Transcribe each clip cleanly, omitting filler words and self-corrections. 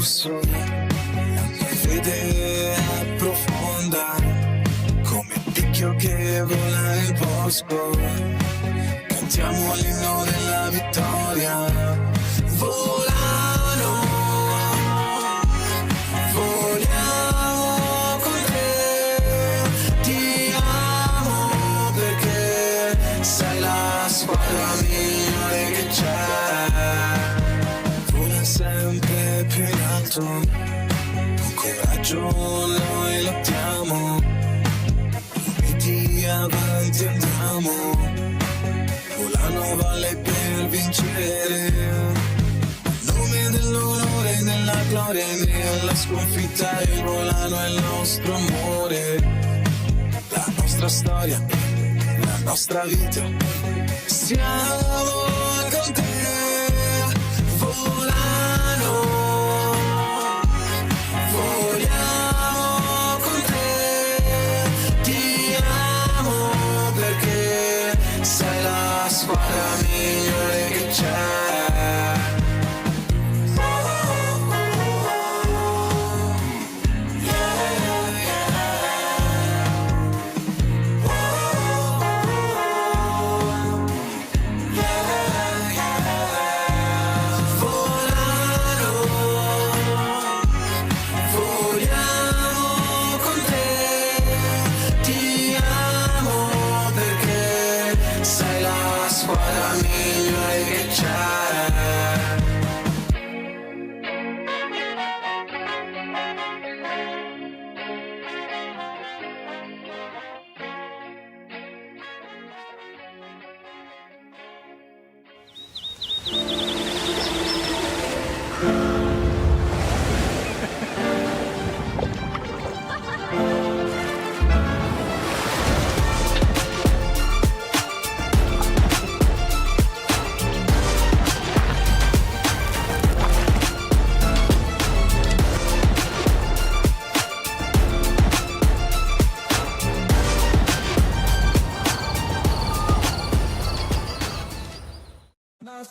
rosso, la mia fede è profonda, come il picchio che vola nel bosco. Cantiamo l'inno della vittoria. Volano, voliamo con te. Ti amo perché sei la squadra migliore che c'è. Vola sempre più in alto, con coraggio noi lottiamo. Uniti avanti andiamo. Volano valle per vincere, nome dell'onore e della gloria, nella sconfitta il volano è il nostro amore, la nostra storia, la nostra vita, siamo con te. Volano, voliamo con te, ti amo perché sei la squadra migliore che c'è.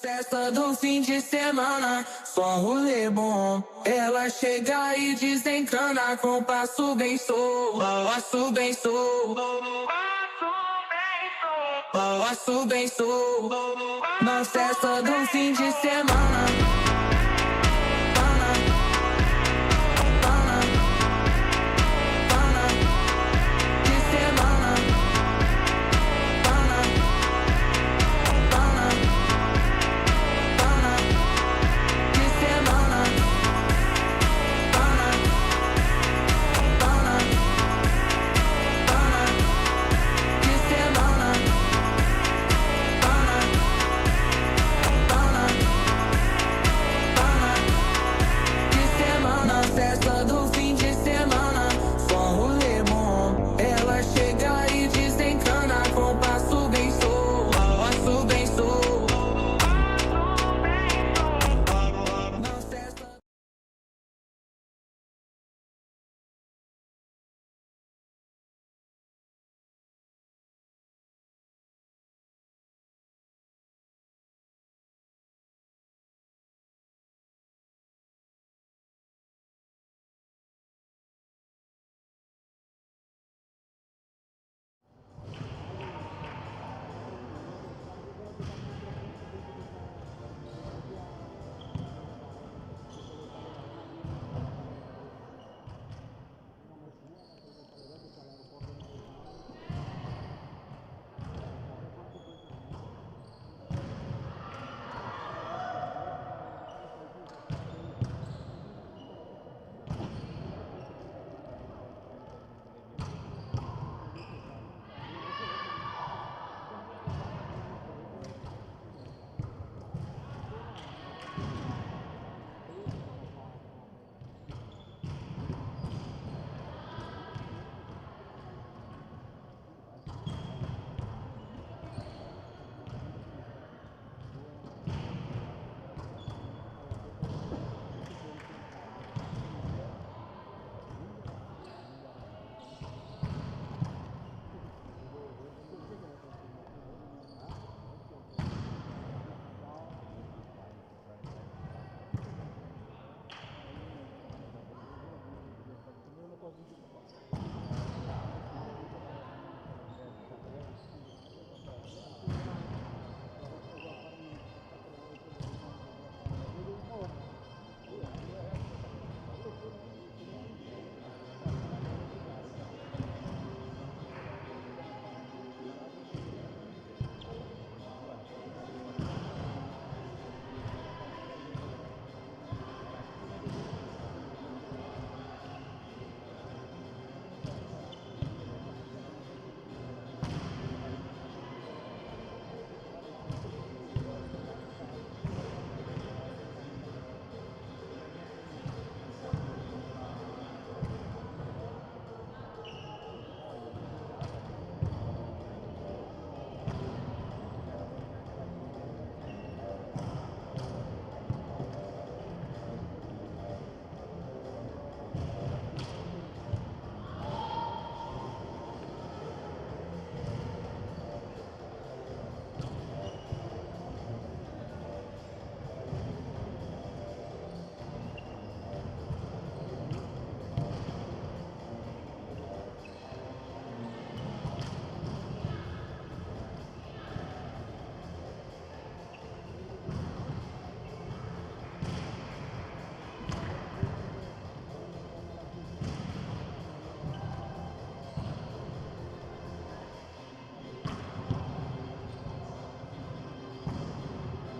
Festa do fim de semana, só um rolê bom. Ela chega e desencana com passo bem solto, passo bem solto, passo bem solto. Na festa do fim de semana.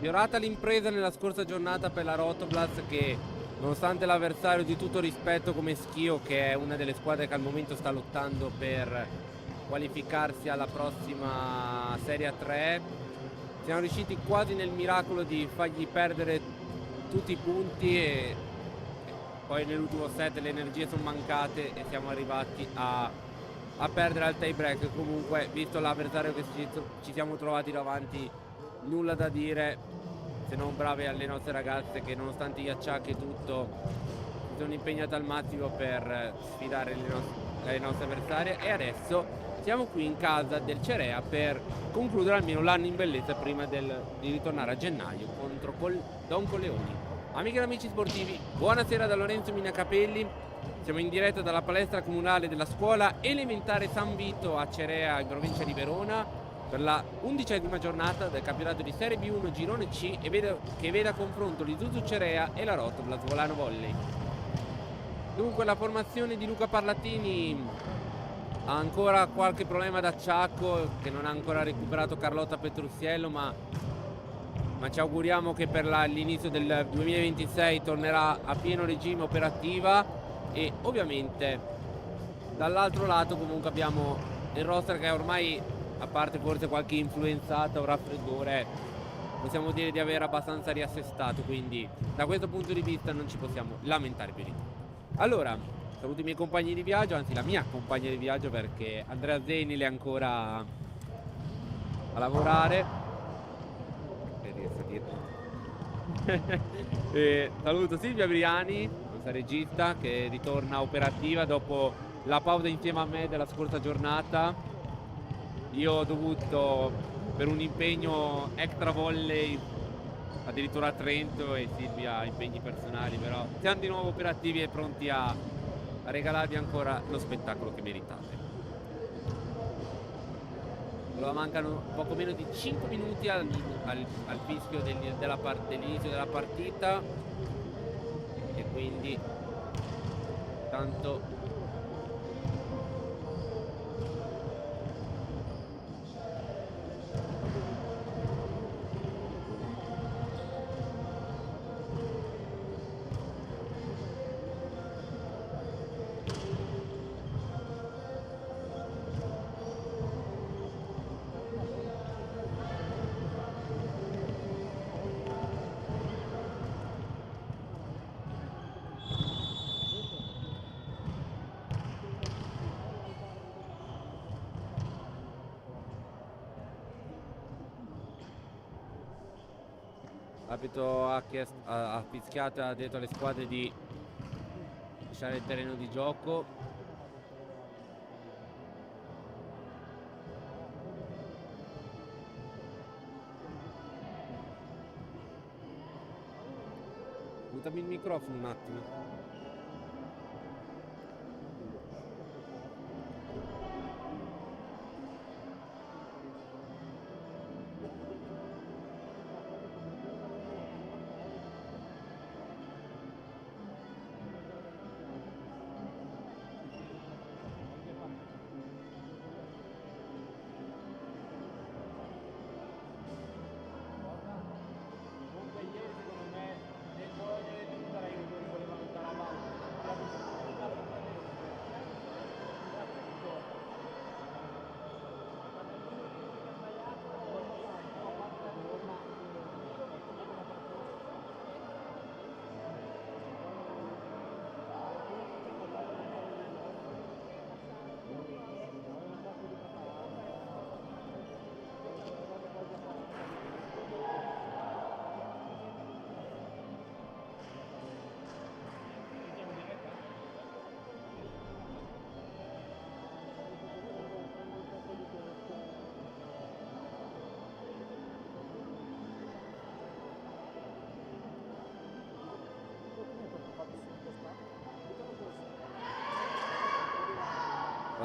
Fiorata l'impresa nella scorsa giornata per la Rotoblast, che nonostante l'avversario di tutto rispetto come Schio, che è una delle squadre che al momento sta lottando per qualificarsi alla prossima Serie A3, siamo riusciti quasi nel miracolo di fargli perdere tutti i punti e poi nell'ultimo set le energie sono mancate e siamo arrivati a perdere al tie break. Comunque, visto l'avversario che ci siamo trovati davanti, nulla da dire, se non brave alle nostre ragazze che nonostante gli acciacchi e tutto si sono impegnate al massimo per sfidare le nostre avversarie. E adesso siamo qui in casa del Cerea per concludere almeno l'anno in bellezza prima di ritornare a gennaio contro Don Colleoni. Amiche e amici sportivi, buonasera da Lorenzo Minacapelli. Siamo in diretta dalla palestra comunale della scuola elementare San Vito a Cerea in provincia di Verona per la 11ª giornata del campionato di Serie B1 Girone C che vede a confronto l'Isuzu Cerea e la Rotoblast Volano Volley. Dunque la formazione di Luca Parlatini ha ancora qualche problema d'acciacco che non ha ancora recuperato Carlotta Petruziello, ma ci auguriamo che per l'inizio del 2026 tornerà a pieno regime operativa. E ovviamente dall'altro lato comunque abbiamo il roster che ormai, a parte forse qualche influenzata o raffreddore, possiamo dire di aver abbastanza riassestato, quindi da questo punto di vista non ci possiamo lamentare più di tanto. Allora, saluto i miei compagni di viaggio, anzi la mia compagna di viaggio, perché Andrea Zenile è ancora a lavorare. E saluto Silvia Briani, nostra regista, che ritorna operativa dopo la pausa insieme a me della scorsa giornata. Io ho dovuto, per un impegno extra volley, addirittura a Trento, e Silvia ha impegni personali, però siamo di nuovo operativi e pronti a regalarvi ancora lo spettacolo che meritate. Allora, mancano poco meno di 5 minuti al fischio dell'inizio della partita, e quindi tanto l'arbitro ha fischiato e ha detto alle squadre di lasciare il terreno di gioco. Mutami il microfono un attimo.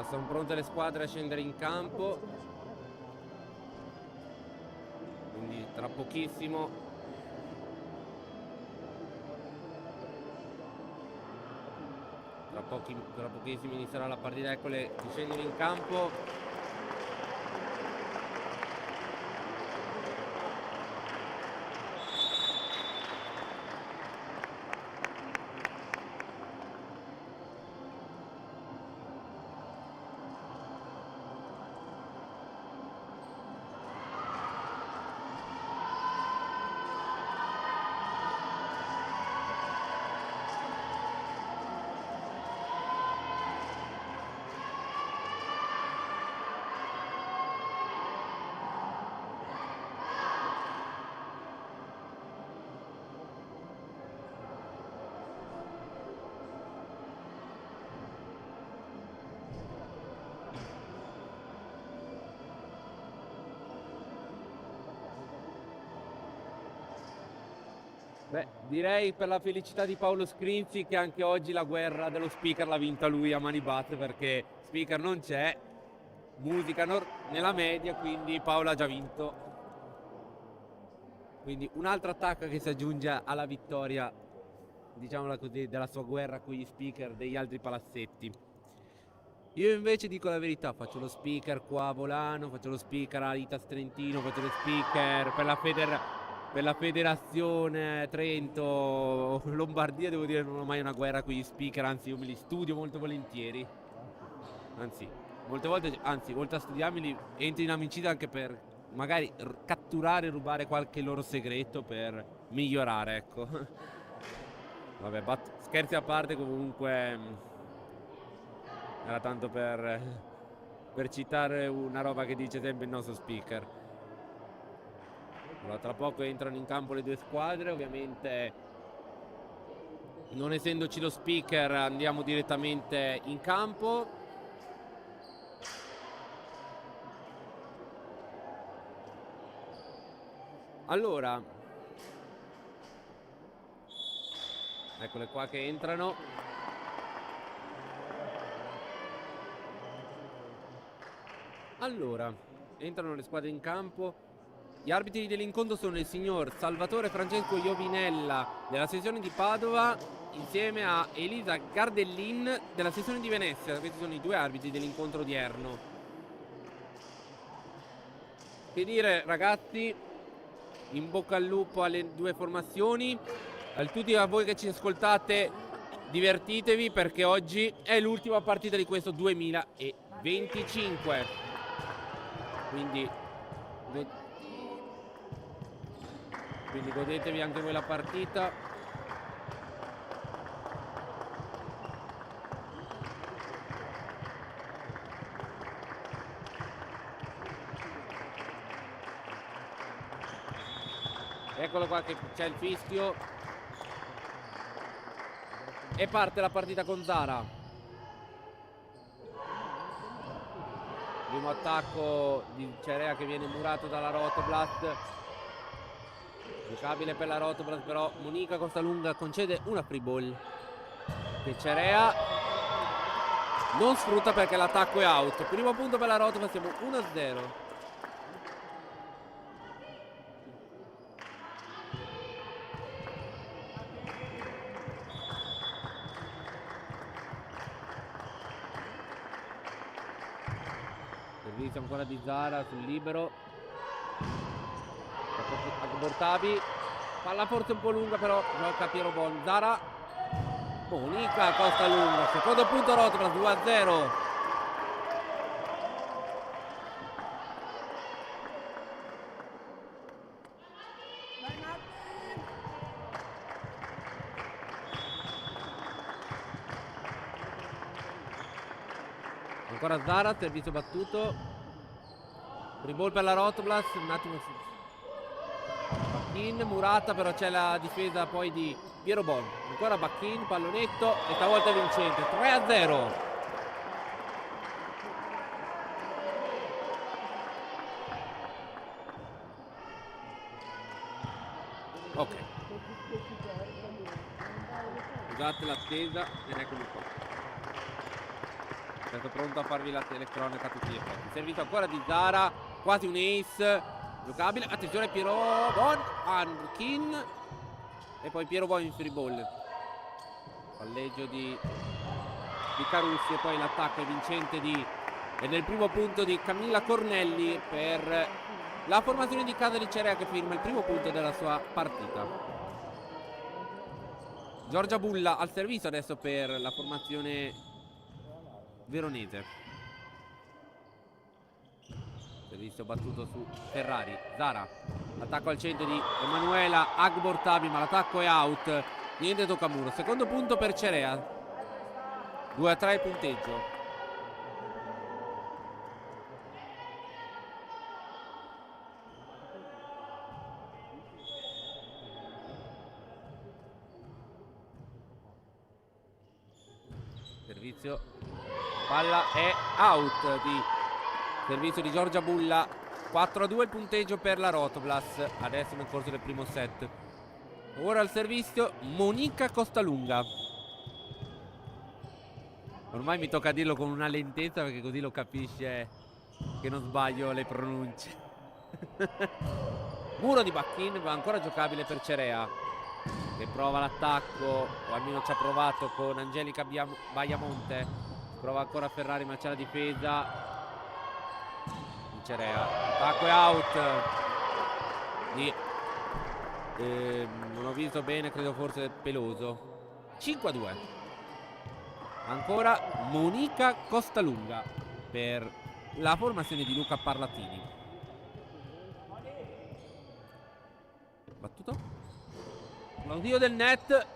Sono pronte le squadre a scendere in campo, quindi tra pochissimo tra pochissimo inizierà la partita. Eccole che scendono in campo. Beh, direi per la felicità di Paolo Scrinzi che anche oggi la guerra dello speaker l'ha vinta lui a mani basse, perché speaker non c'è, musica nella media, quindi Paolo ha già vinto. Quindi un'altra attacca che si aggiunge alla vittoria, diciamola così, della sua guerra con gli speaker degli altri palazzetti. Io invece dico la verità, faccio lo speaker qua a Volano, faccio lo speaker a Itas Trentino, faccio lo speaker per la federazione Trento, Lombardia. Devo dire, non ho mai una guerra con gli speaker, anzi io me li studio molto volentieri. Anzi, molte volte, oltre a studiarmeli, entro in amicizia anche per magari catturare e rubare qualche loro segreto per migliorare, ecco. Vabbè, scherzi a parte, comunque era tanto per citare una roba che dice sempre il nostro speaker. Allora, tra poco entrano in campo le due squadre, ovviamente non essendoci lo speaker andiamo direttamente in campo. Allora, eccole qua che entrano. Allora, entrano le squadre in campo. Gli arbitri dell'incontro sono il signor Salvatore Francesco Iovinella della sezione di Padova insieme a Elisa Gardellin della sezione di Venezia. Questi sono i due arbitri dell'incontro odierno. Che dire, ragazzi, in bocca al lupo alle due formazioni. A tutti a voi che ci ascoltate, divertitevi perché oggi è l'ultima partita di questo 2025. Quindi godetevi anche voi la partita. Eccolo qua che c'è il fischio e parte la partita con Zara. Primo attacco di Cerea che viene murato dalla Rotoblast. Giocabile per la Rotoblast, però Monica Costalunga concede una free ball che Cerea non sfrutta perché l'attacco è out. Primo punto per la Rotoblast, siamo 1-0. Servizio ancora di Zara sul libero. Bortabi, palla forse un po' lunga, però gioca Piero Bon. Zara, Monica Costalunga, secondo punto Rotoblast, 2-0. Ancora Zara, servizio battuto. Free ball per la Rotoblast, un attimo Bacchin, murata, però c'è la difesa poi di Piero Bon. Ancora Bacchin, pallonetto e stavolta è vincente, 3-0. Ok, scusate l'attesa ed eccomi qua. Sono pronto a farvi la telecronaca a tutti gli effetti. Servito ancora di Zara, quasi un ace giocabile. Attenzione Piero Bon, Ankin e poi Piero Bon in free ball. Palleggio di Carussi e poi l'attacco è vincente e nel primo punto di Camilla Cornelli per la formazione di casa di Cerea che firma il primo punto della sua partita. Giorgia Bulla al servizio adesso per la formazione veronese. Servizio battuto su Ferrari. Zara, attacco al centro di Emanuela Agbortabi, ma l'attacco è out. Niente tocca muro. Secondo punto per Cerea. 2-3 il punteggio. Servizio, palla è out di servizio di Giorgia Bulla. 4-2 il punteggio per la Rotoblast adesso nel corso del primo set. Ora al servizio Monica Costalunga. Ormai mi tocca dirlo con una lentezza perché così lo capisce che non sbaglio le pronunce. Muro di Bacchin, ma ancora giocabile per Cerea, che prova l'attacco, o almeno ci ha provato con Angelica Baiamonte. Prova ancora Ferrari, ma c'è la difesa di Cerea. Attacco e out non ho visto bene, credo forse Peloso. 5-2. Ancora Monica Costalunga per la formazione di Luca Parlatini. Battuto. L'audio del net.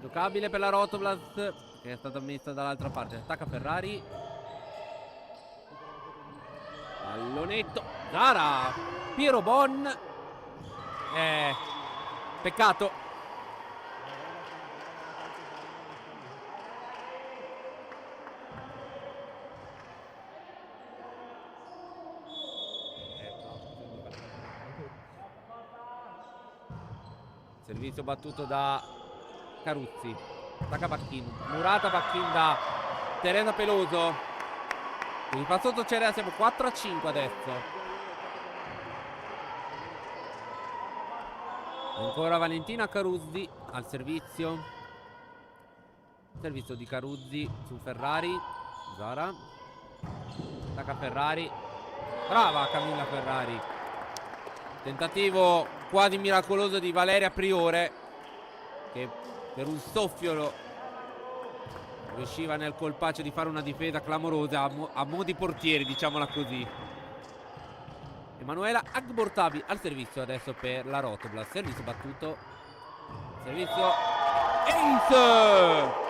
Giocabile per la Rotoblast, che è stata messa dall'altra parte. Attacca Ferrari. Pallonetto. Zara. Piero Bon. Peccato. Servizio battuto da Caruzzi. Attacca Bacchin. Murata Bacchin da Teresa Peloso. Quindi fa sotto Cerea. Siamo 4-5 adesso. Ancora Valentina Caruzzi al servizio. Servizio di Caruzzi su Ferrari. Zara. Attacca Ferrari. Brava Camilla Ferrari. Tentativo quasi miracoloso di Valeria Priore, che per un soffio riusciva nel colpaccio di fare una difesa clamorosa a mo' di portieri, diciamola così. Emanuela Agbortavi al servizio adesso per la Rotoblast. Servizio battuto. Servizio Ace!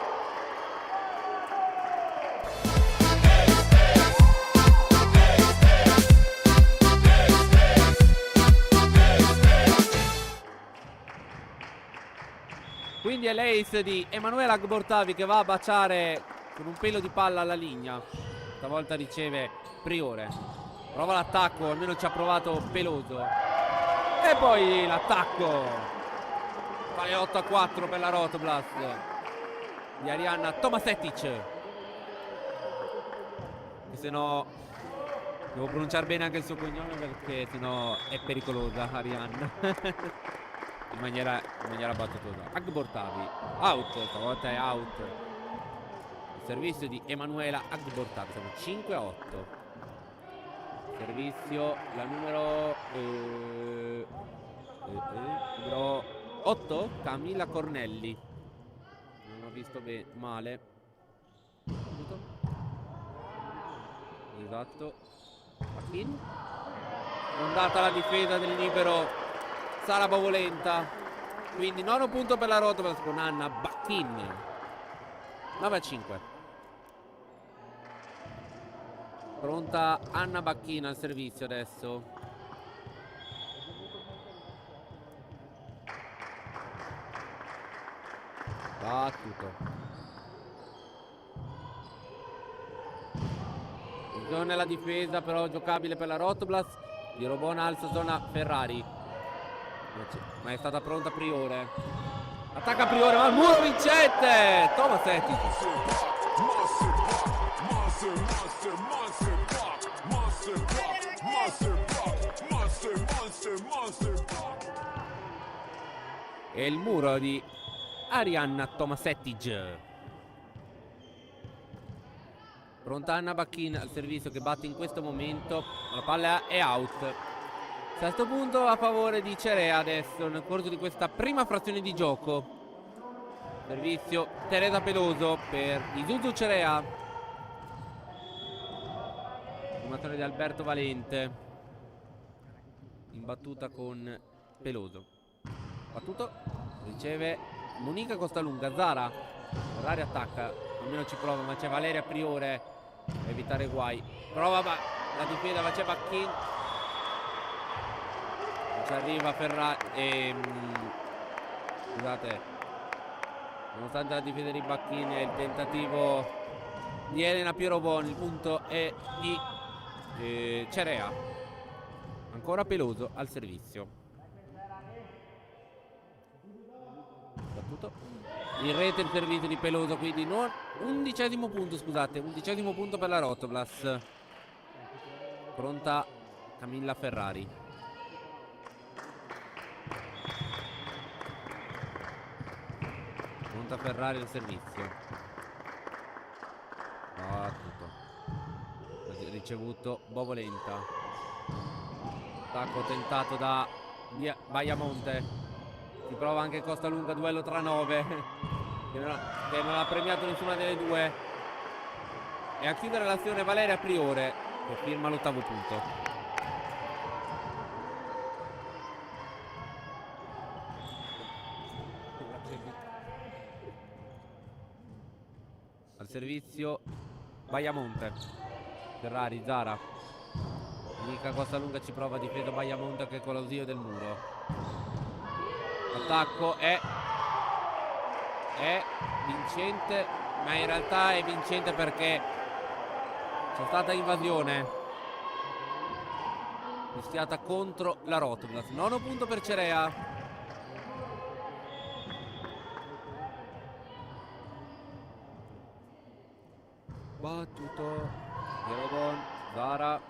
Quindi è l'ace di Emanuela Agbortavi che va a baciare con un pelo di palla alla linea. Stavolta riceve Priore. Prova l'attacco, almeno ci ha provato Peloso. E poi l'attacco. Vale 8-4 per la Rotoblast di Arianna Tomasetic. E se no devo pronunciare bene anche il suo cognome, perché sennò è pericolosa Arianna. in maniera battutosa. Agbortavi out, stavolta è out. Il servizio di Emanuela Agbortavi. Siamo 5-8. Servizio la numero 8, Camilla Cornelli. Non ho visto bene, male. Esatto. Bacchin. Ondata la difesa del libero Sara Bovolenta. Quindi nono punto per la Rotoblast con Anna Bacchin. 9-5. Pronta Anna Bacchin al servizio adesso. Battuto. Zona nella difesa, però giocabile per la Rotoblast. Di Robona alza zona Ferrari. Ma è stata pronta Priore. Attacca Priore, ma il muro vincente! Tomasetic. E il muro di Arianna Tomasetic. Pronta Anna Bacchin al servizio che batte in questo momento. La palla è out. Sesto punto a favore di Cerea adesso nel corso di questa prima frazione di gioco. Servizio Teresa Peloso per Isuzu Cerea. Formazione di Alberto Valente. In battuta con Peloso. Battuto. Riceve Monica Costalunga. Zara. Ferrari attacca. Almeno ci prova, ma c'è Valeria Priore per evitare guai. Prova la difesa, ma c'è Bacchin. Ci arriva Ferrari. Scusate. Nonostante la difesa di Bacchin e il tentativo di Elena Pierobon, il punto è di Cerea. Ancora Peloso al servizio. battuto. In rete il servizio di Peloso, quindi 11° punto, scusate, 11° punto per la Rotoblas. Pronta Camilla Ferrari. Pronta Ferrari al servizio. Battuto. Ricevuto Bovolenta. Attacco tentato da Baiamonte. Si prova anche Costalunga, duello tra 9 che non ha premiato nessuna delle due. E a chiudere l'azione Valeria Priore, che firma l'8° punto. Al servizio Baiamonte. Ferrari, Zara. Mica Costalunga ci prova, difesa Baiamonte che con l'ausilio del muro. L'attacco è vincente, ma in realtà è vincente perché c'è stata invasione mischiata contro la Rotoblas. 9° punto per Cerea. Battuto Jerobon, Zara,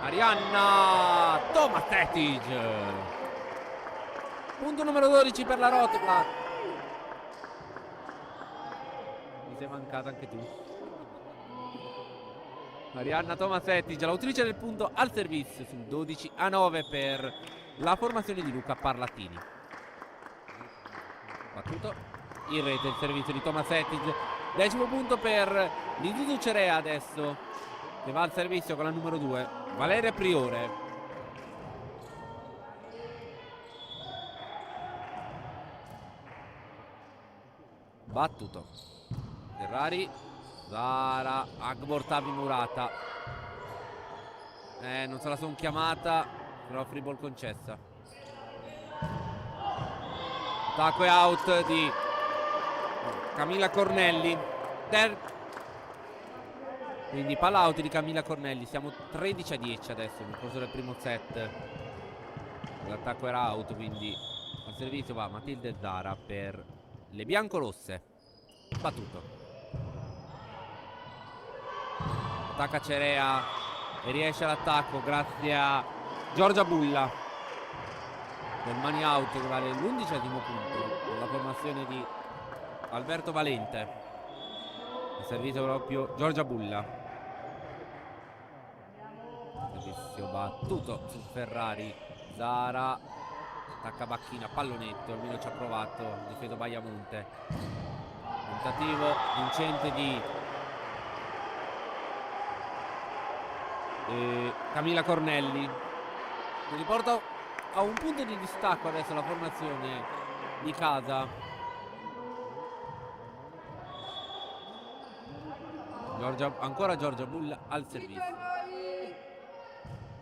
Arianna, Tomasetic. Punto numero 12 per la Rotoblas. Mi sei mancata anche tu. Arianna Tomasetic, l'autrice del punto al servizio sul 12-9 per la formazione di Luca Parlattini. Battuto in rete il servizio di Tomasetic. 10° punto per l'Istituto Cerea adesso, che va al servizio con la numero 2 Valeria Priore. Battuto Ferrari, Zara, Agbortavi Murata. Non se la son chiamata, però free ball concessa. Attacco e out di Camilla Cornelli. Quindi palla out di Camilla Cornelli. Siamo 13-10 adesso nel corso del primo set. L'attacco era out, quindi al servizio va Matilde Zara per le biancorosse. Battuto. Attacca Cerea e riesce all'attacco grazie a Giorgia Bulla del money out, che vale l'11° punto con la formazione di Alberto Valente. Il servizio proprio Giorgia Bulla. Servizio battuto su Ferrari. Zara attacca Bacchina, pallonetto, almeno ci ha provato, difeso Baiamonte. Tentativo vincente di Camilla Cornelli, che riporta a un punto di distacco adesso la formazione di casa. Ancora Giorgia Bulla al servizio.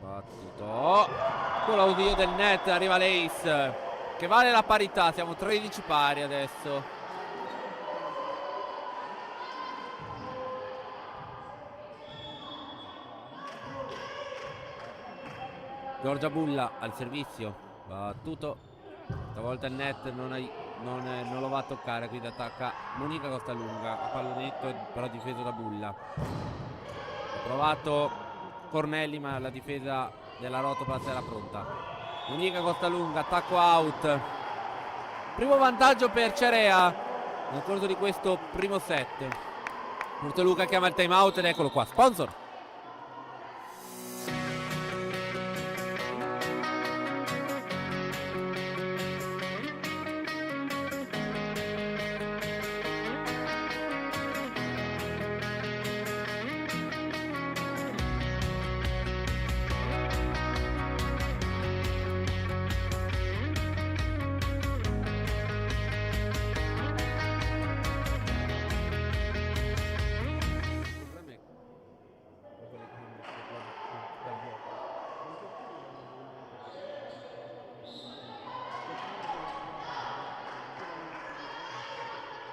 Battuto con l'audio del net, arriva l'Ace che vale la parità. Siamo 13 pari adesso. Giorgia Bulla al servizio. Battuto. Stavolta il net non lo va a toccare, quindi attacca Monica Costalunga. Pallonetto però difeso da Bulla. Ha provato Cornelli, ma la difesa della Rotoblas era pronta. Monica Costalunga, attacco out. Primo vantaggio per Cerea nel corso di questo primo set. Luca chiama il time out ed eccolo qua. Sponsor.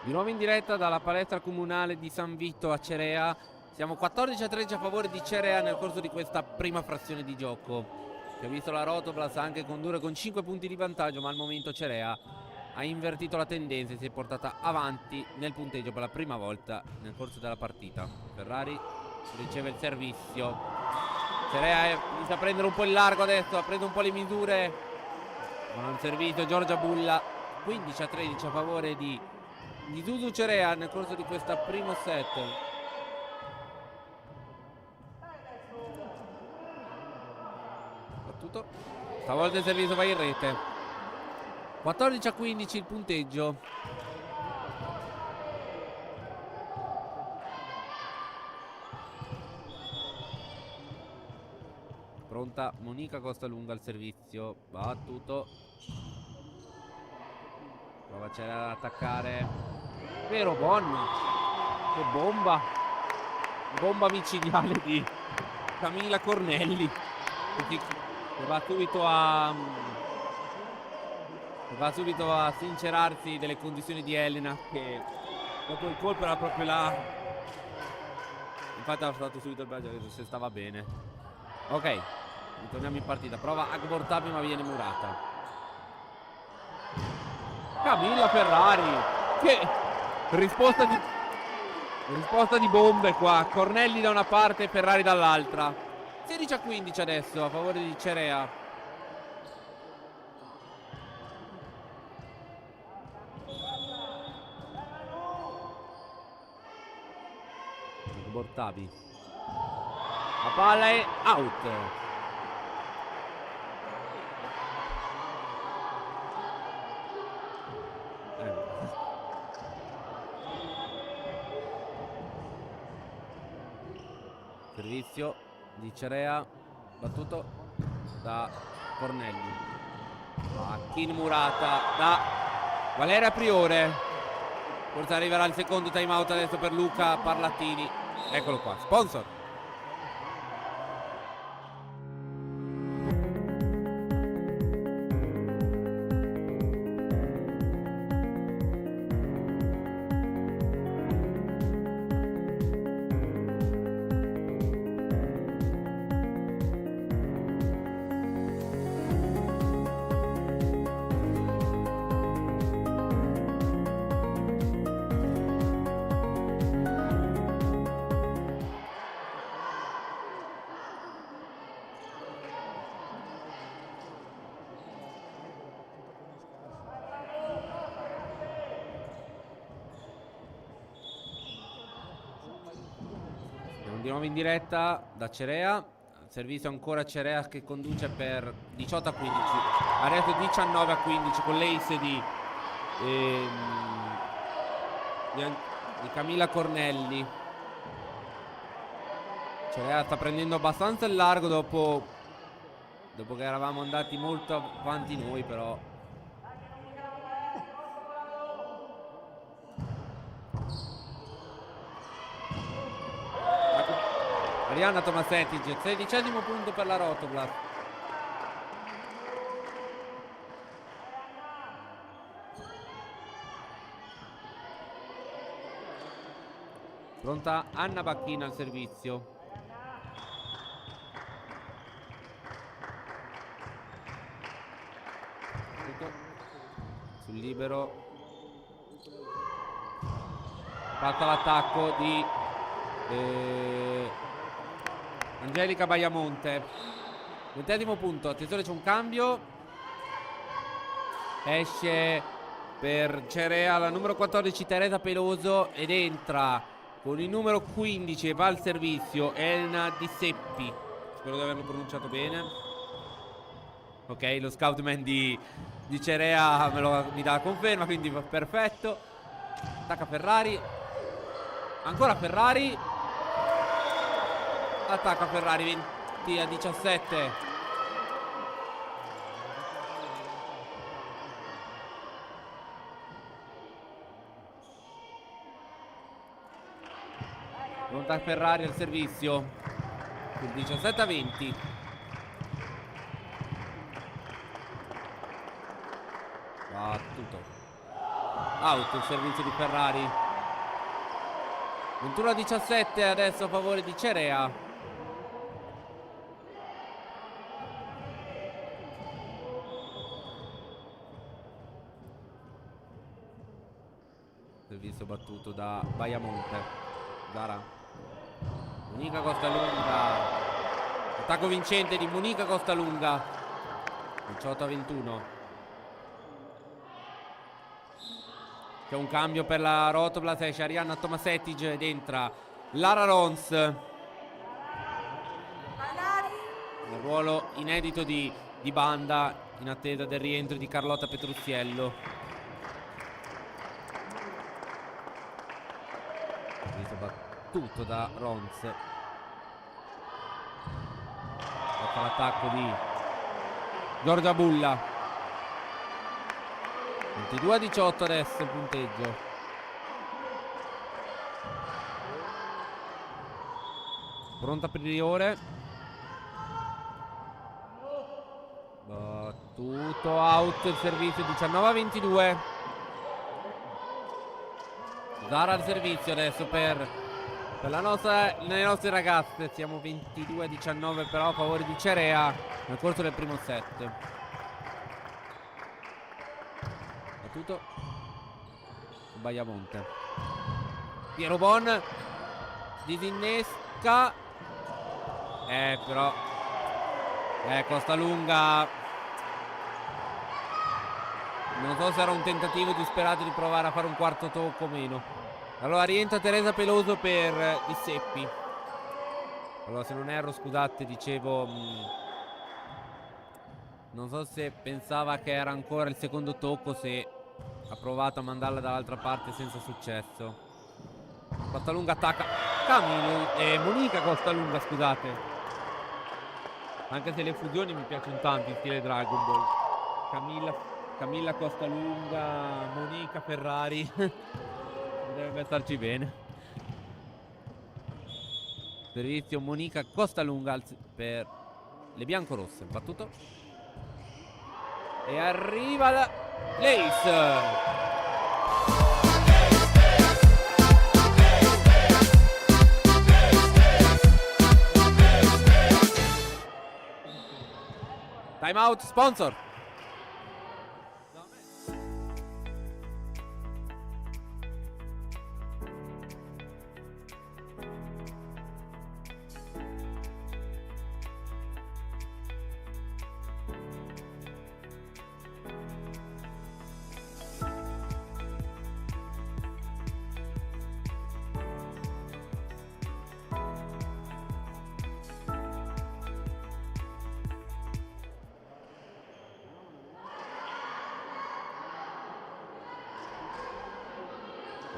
Di nuovo in diretta dalla palestra comunale di San Vito a Cerea. Siamo 14-13 a favore di Cerea nel corso di questa prima frazione di gioco, che ha visto la Rotoblas anche condurre con 5 punti di vantaggio, ma al momento Cerea ha invertito la tendenza e si è portata avanti nel punteggio per la prima volta nel corso della partita. Ferrari riceve il servizio. Cerea inizia a prendere un po' il largo adesso, prende un po' le misure. Buon servizio Giorgia Bulla. 15-13 a favore di Zuzu Cerea nel corso di questo primo set. Battuto. Stavolta il servizio va in rete. 14-15 il punteggio. Pronta Monica Costalunga al servizio. Battuto. Prova Cerea ad attaccare. Vero Bon. Che bomba. Bomba micidiale di Camilla Cornelli. Che va subito a sincerarsi delle condizioni di Elena, che dopo il colpo era proprio là. Infatti ha fatto subito il badge, ha detto se stava bene. Ok, ritorniamo in partita. Prova Agbortabi ma viene murata. Camilla Ferrari. Che risposta di bombe qua. Cornelli da una parte e Ferrari dall'altra. 16-15 adesso a favore di Cerea. Bortavi. La palla è out. Servizio di Cerea, battuto da Cornelli. Macchina murata da Valeria Priore. Forse arriverà il secondo time out adesso per Luca Parlattini. Eccolo qua, sponsor. Di nuovo in diretta da Cerea. Servizio ancora Cerea che conduce per 18-15. Adesso 19-15 con l'ace di Camilla Cornelli. Cerea sta prendendo abbastanza il largo dopo che eravamo andati molto avanti noi, però. Arianna Tomasetti, 16° punto per la Rotoblast. Pronta Anna Bacchina al servizio. Sul libero. Fatta l'attacco di Angelica Baiamonte. 20° punto. Attenzione, c'è un cambio. Esce per Cerea la numero 14 Teresa Peloso ed entra con il numero 15 e va al servizio Elena Di Seppi. Spero di averlo pronunciato bene. Ok, lo scoutman di Cerea mi dà la conferma, quindi va perfetto. Attacca Ferrari. Ancora Ferrari. Attacca Ferrari, 20-17. Pronta Ferrari al servizio. Il 17-20. Battuto. Out il servizio di Ferrari. 21-17 adesso a favore di Cerea. battuto da Baiamonte. Zara. Monica Costalunga. Attacco vincente di Monica Costalunga. 18-21. C'è un cambio per la Rotoplas. Esce Arianna Tomasetic ed entra Lara Rons. Il ruolo inedito di banda in attesa del rientro di Carlotta Petruzziello. Visto battuto da Rons. Fatto l'attacco di Giorgia Bulla. 22-18 adesso il punteggio. Pronta Priore. Battuto out il servizio. 19-22. Zara al servizio adesso per le nostre ragazze. Siamo 22-19 però a favore di Cerea nel corso del primo set. Battuto Baiamonte. Piero Bon disinnesca. Però Costalunga. Non so se era un tentativo disperato di provare a fare un quarto tocco o meno. Allora rientra Teresa Peloso per Di Seppi. Allora se non erro, scusate, dicevo non so se pensava che era ancora il secondo tocco, se ha provato a mandarla dall'altra parte senza successo. Costalunga attacca Monica Costalunga, scusate. Anche se le fusioni mi piacciono tanto in stile Dragon Ball. Camilla Costalunga, Monica Ferrari. Deve starci bene. Servizio Monica Costalunga per le biancorosse. Battuto. E arriva l'Ace. Time out sponsor.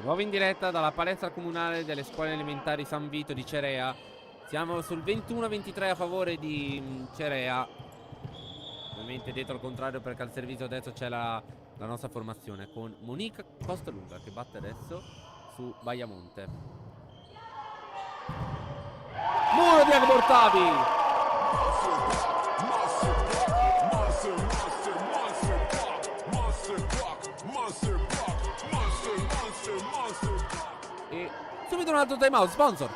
Nuovo in diretta dalla palestra comunale delle scuole elementari San Vito di Cerea. Siamo sul 21-23 a favore di Cerea. Ovviamente dietro al contrario, perché al servizio adesso c'è la nostra formazione con Monica Costalunga che batte adesso su Baiamonte. Muro di Agbortavi. E subito un altro time out sponsor.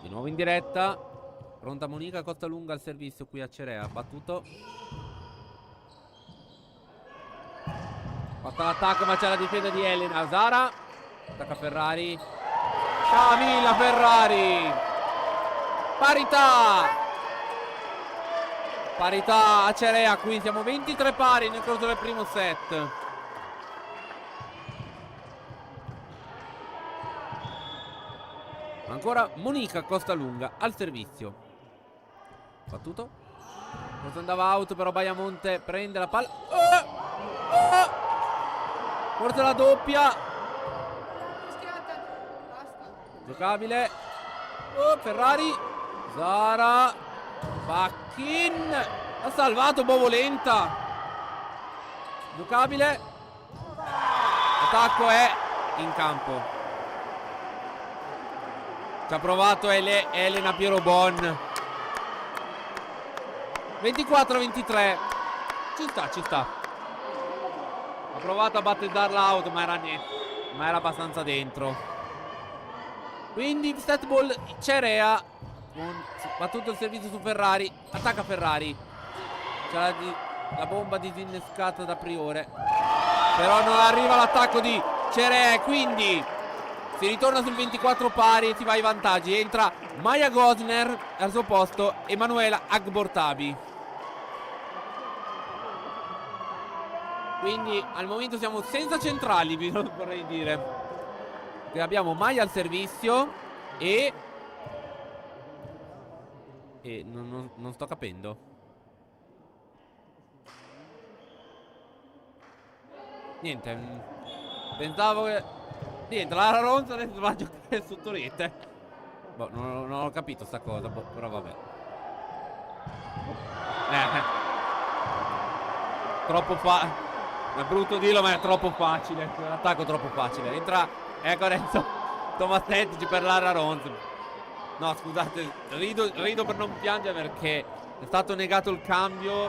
Di nuovo in diretta. Pronta Monica Costalunga al servizio qui a Cerea. Battuto. Fatta l'attacco ma c'è la difesa di Elena. Zara. Attacca Ferrari. Camilla Ferrari. Parità. Parità a Cerea. Qui siamo 23 pari nel corso del primo set. Ancora Monica Costalunga al servizio. Battuto. Questo andava out, però Baiamonte prende la palla. Forse la doppia. Giocabile. Ferrari. Zara. Fachin. Ha salvato Bovolenta. Giocabile. L'attacco è in campo. Ci ha provato Elena Pierobon. 24-23. Ci sta. Ha provato a battezzare l'auto, ma era niente. Ma era abbastanza dentro. Quindi set ball Cerea. Va tutto il servizio su Ferrari. Attacca Ferrari. C'è la bomba disinnescata da Priore. Però non arriva l'attacco di Cerea. Quindi si ritorna sul 24 pari e si va ai vantaggi. Entra Maya Gosner al suo posto Emanuela Agbortabi. Quindi al momento siamo senza centrali, vorrei dire. Perché abbiamo Maya al servizio e non sto capendo. Niente. Pensavo che niente, la Ronza adesso va a giocare sotto rete. Boh, non ho capito sta cosa, boh, però vabbè. Troppo è brutto dirlo, ma è troppo facile. È un attacco troppo facile. Entra, ecco adesso Tomasetti per Lara Ronza. No, scusate, rido per non piangere perché è stato negato il cambio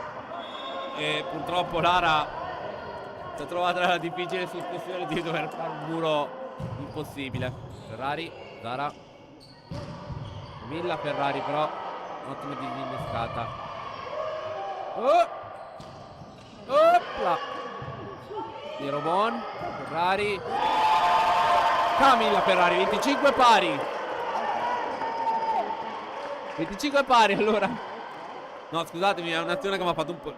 e purtroppo Lara si è trovata nella difficile situazione di dover fare un muro impossibile. Ferrari, Zara, Milla Ferrari però ottima disinnescata. Opla di Robon, Ferrari, Camilla Ferrari, 25 pari. 25 pari allora. No, scusatemi, è un'azione che mi ha fatto un po'.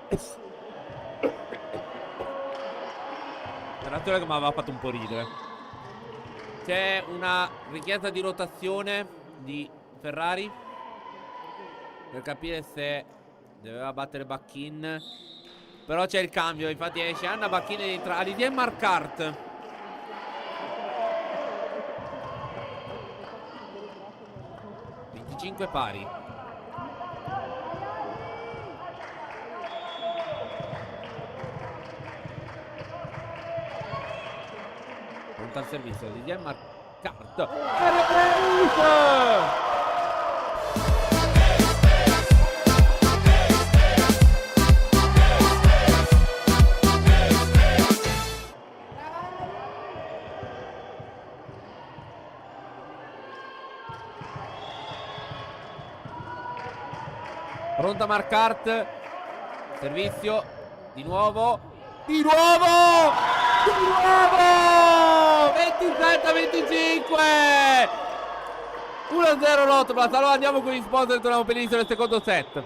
È un'azione che mi aveva fatto un po' ridere. C'è una richiesta di rotazione di Ferrari per capire se doveva battere Bacchin. Però c'è il cambio, infatti esce Anna Bacchin ed entra Alidia Marcart. Pari. Pronta al servizio di Diane Marcart. Pronta Marcart. Servizio. Di nuovo. 27-25. 1-0 l'Ottoblast. Allora andiamo con gli sponsor e torniamo per l'inizio del secondo set.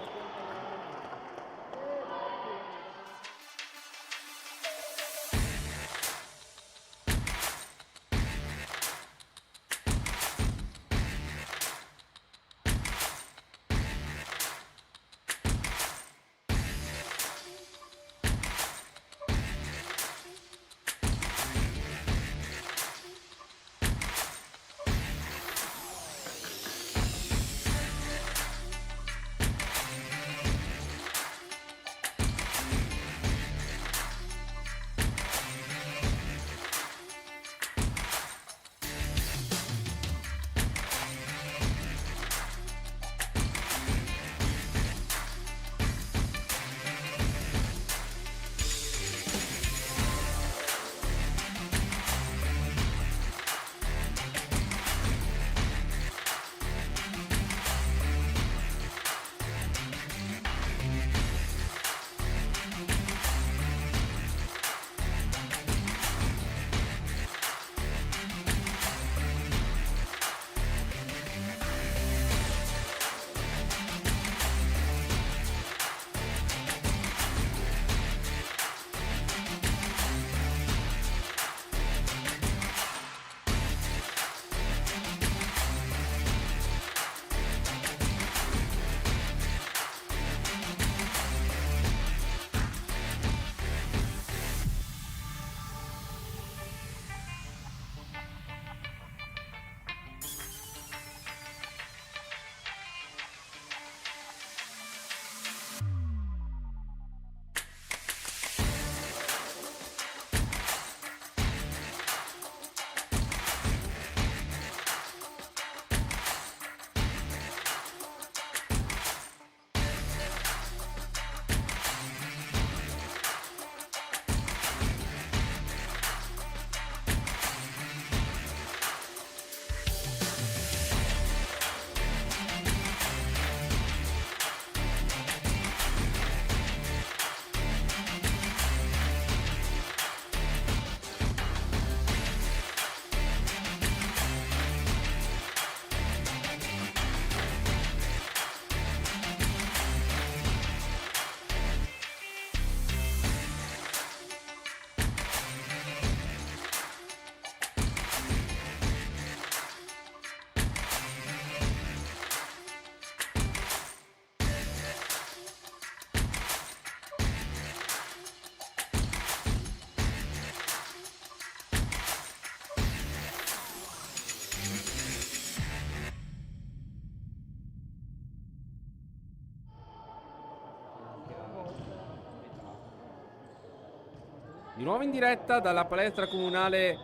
Di nuovo in diretta dalla palestra comunale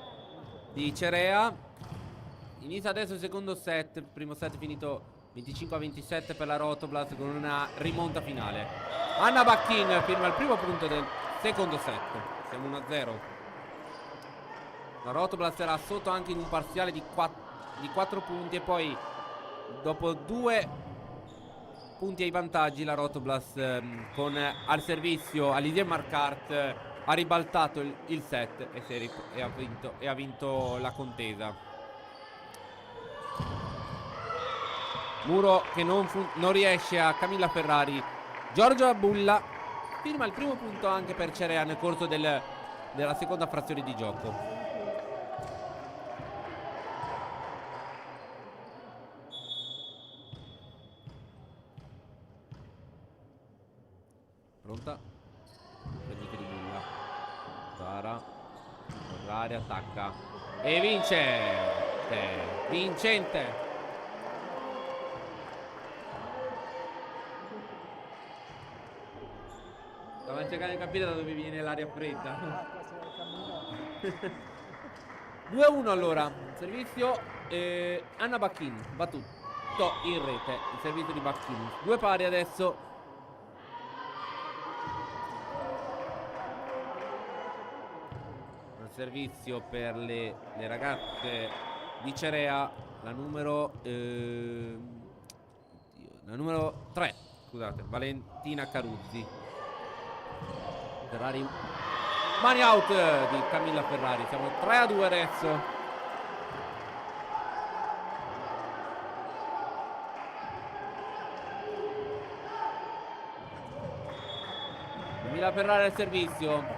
di Cerea. Inizia adesso il secondo set. Il primo set finito 25-27 per la Rotoblast con una rimonta finale. Anna Bacchin firma il primo punto del secondo set. Siamo 1-0. La Rotoblast era sotto anche in un parziale di 4 punti e poi dopo 2 punti ai vantaggi la Rotoblast con al servizio Alidia Marquardt ha ribaltato il set e ha vinto la contesa. Muro che non riesce a Camilla Ferrari. Giorgio Bulla firma il primo punto anche per Cerea nel corso della seconda frazione di gioco. Pronta? Prendite di Bulla. Zara Ferrari attacca e vincente. Stavo cercando di capire da dove viene l'aria fredda. 2-1 allora. Servizio Anna Bacchin battuto in rete. Il servizio di Bacchin. 2 pari adesso. Servizio per le ragazze di Cerea, la numero 3, scusate, Valentina Caruzzi. Ferrari, money out di Camilla Ferrari. Siamo 3-2 adesso. Camilla Ferrari al servizio.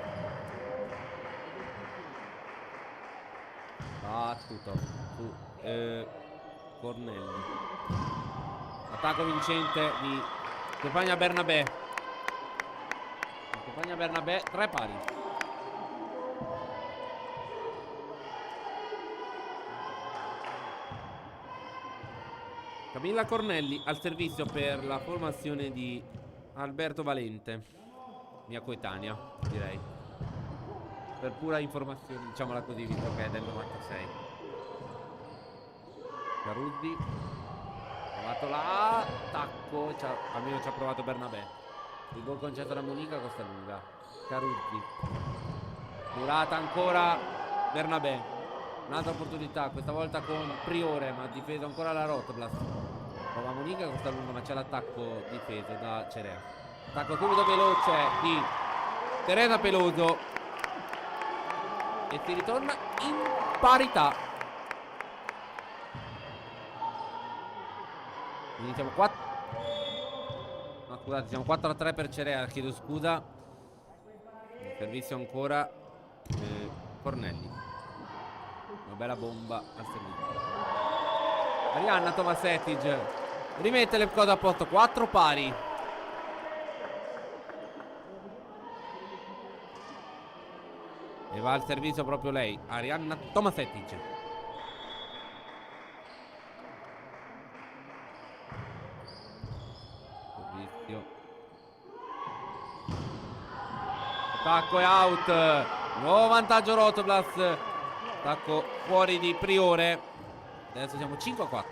Battuto su Cornelli. Attacco vincente di Stefania Bernabé. 3 pari. Camilla Cornelli al servizio per la formazione di Alberto Valente, mia coetanea, direi. Per pura informazione, diciamola così, visto che è del 96. Caruzzi. Provato l'attacco. Almeno ci ha provato Bernabé. Il gol concesso da Monica Costa Lunga. Caruzzi. Durata ancora Bernabé. Un'altra opportunità, questa volta con Priore, ma difeso ancora la Rotoblast. Prova Monica Costa Lunga, ma c'è l'attacco difeso da Cerea. Attacco subito veloce di Teresa Peloso. E si ritorna in parità. Quindi siamo 4. No, scusate, siamo 4-3 per Cerea, chiedo scusa. Il servizio ancora Cornelli. Una bella bomba al servizio. Arianna Tomasetic rimette le cose a posto. 4 pari. E va al servizio proprio lei, Arianna Tomasetic. Servizio. Attacco e out. Nuovo vantaggio Rotoblast. Attacco fuori di Priore. Adesso siamo 5-4.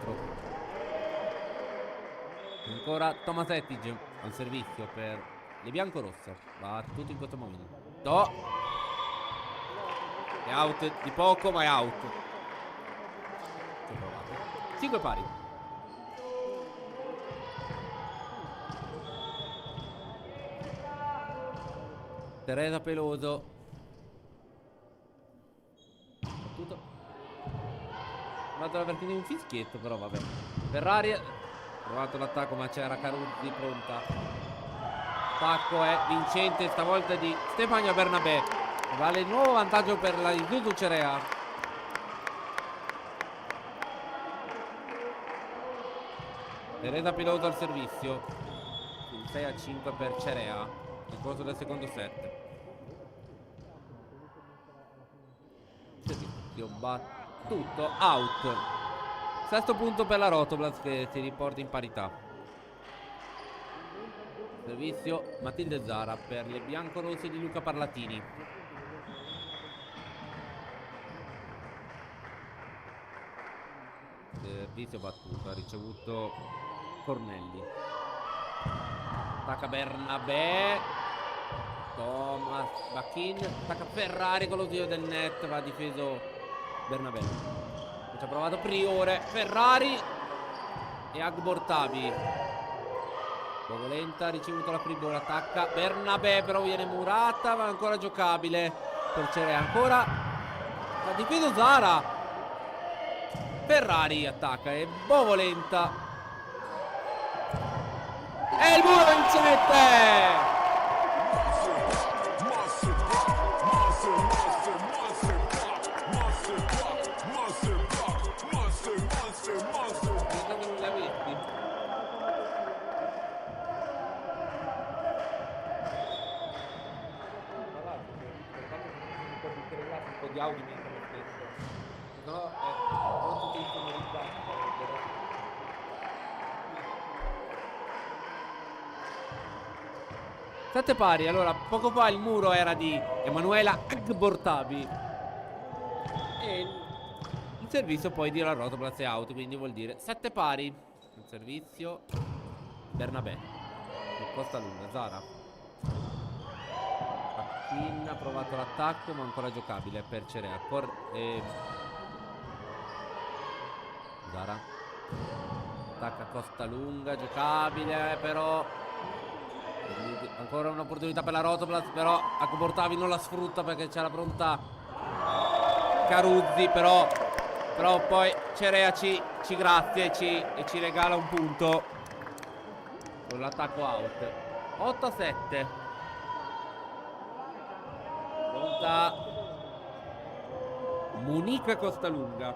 Ancora Tomasetic al servizio per le biancorosse. Va tutto in questo momento. È out di poco, ma è out. 5 pari. Teresa Peloso. Battuto. Vado per finire un fischietto, però vabbè. Ferrari ha provato l'attacco, ma c'era Caruzzi pronta. Attacco è vincente, stavolta di Stefania Bernabé. Vale il nuovo vantaggio per la Isuzu Cerea. Teresa Peloso al servizio. 6-5 per Cerea nel corso del secondo set. Servizio battuto, out. Sesto punto per la Rotoblast che si riporta in parità. Servizio Matilde Zara per le biancorosse di Luca Parlatini. Servizio battuto, ha ricevuto Cornelli. Attacca Bernabé. Thomas Bachin. Attacca Ferrari con lo zio del net. Va difeso Bernabé. Ci ha provato Priore. Ferrari e Agbortabi. Bovolenta ha ricevuto la free ball. Attacca Bernabé, però viene murata, ma ancora giocabile per Cerea. Ancora ha difeso Zara. Ferrari attacca e Bovolenta. E il muro in 7. Un po' di audio mi entra lo stesso. No, non tutti insonorizzati. 7 pari. Allora, poco fa il muro era di Emanuela Agbortabi e il servizio poi di La Rotoplas è out, quindi vuol dire 7 pari. Il servizio Bernabé, Costa Lunga, Zara. Bachin ha provato l'attacco ma ancora giocabile per Cerea. Zara attacca Costa Lunga, giocabile però ancora un'opportunità per la Rotoplas, però Agbortabi non la sfrutta perché c'era pronta Caruzzi, però poi Cerea ci grazia e ci regala un punto con l'attacco out. 8-7. Pronta Monica Costalunga.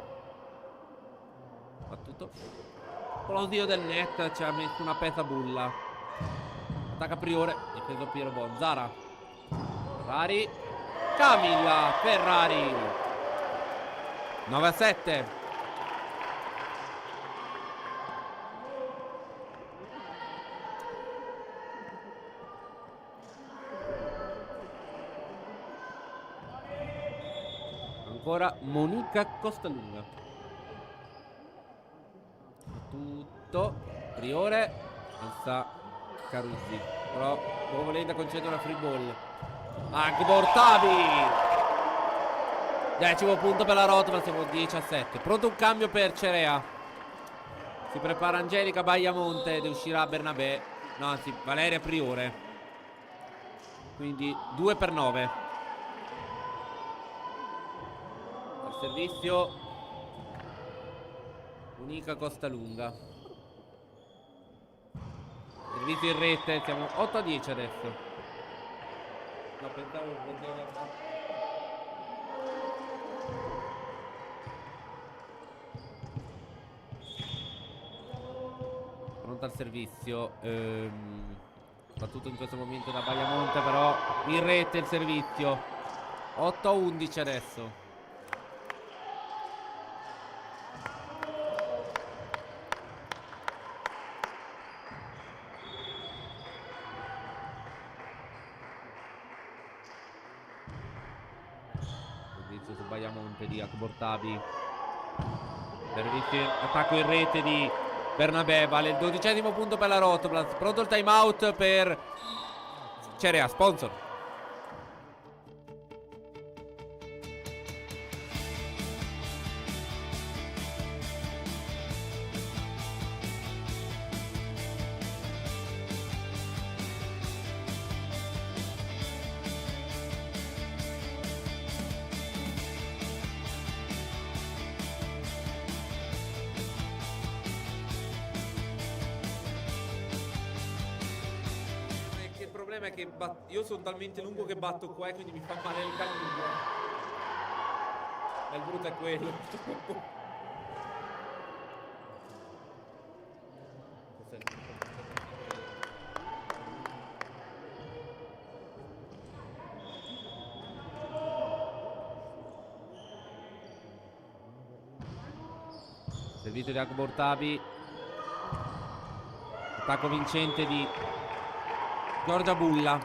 Battuto con lo zio del net, ci ha messo una pezza bulla. Attacca Priore, difeso Piero Bon. Zara, Ferrari, Camilla Ferrari. 9-7. Ancora Monica Costalunga. Tutto Priore, alza Caruzzi, però Bovolenta concede una free ball. Agbortabi. 10° punto per la Rotoplas, siamo 10-7. Pronto un cambio per Cerea. Si prepara Angelica Bagliamonte ed uscirà Bernabé. No, anzi, Valeria Priore. Quindi 2 per 9. Al servizio Unica Costalunga. Servizio in rete, siamo 8-10 adesso. No, pensavo pronto al servizio. Battuto in questo momento da Bagliamonte, però in rete il servizio. 8-11 adesso. Servizio su Bagliamonte di Agbortabi. Servizio, attacco in rete di Bernabé, vale il 12° punto per la Rotoplas. Pronto il time out per Cerea, sponsor. Il problema è che io sono talmente lungo che batto qua e quindi mi fa male il cannullo. Ma il brutto è quello. Servizio di Agbortabi. Attacco vincente di Giorgia Bulla.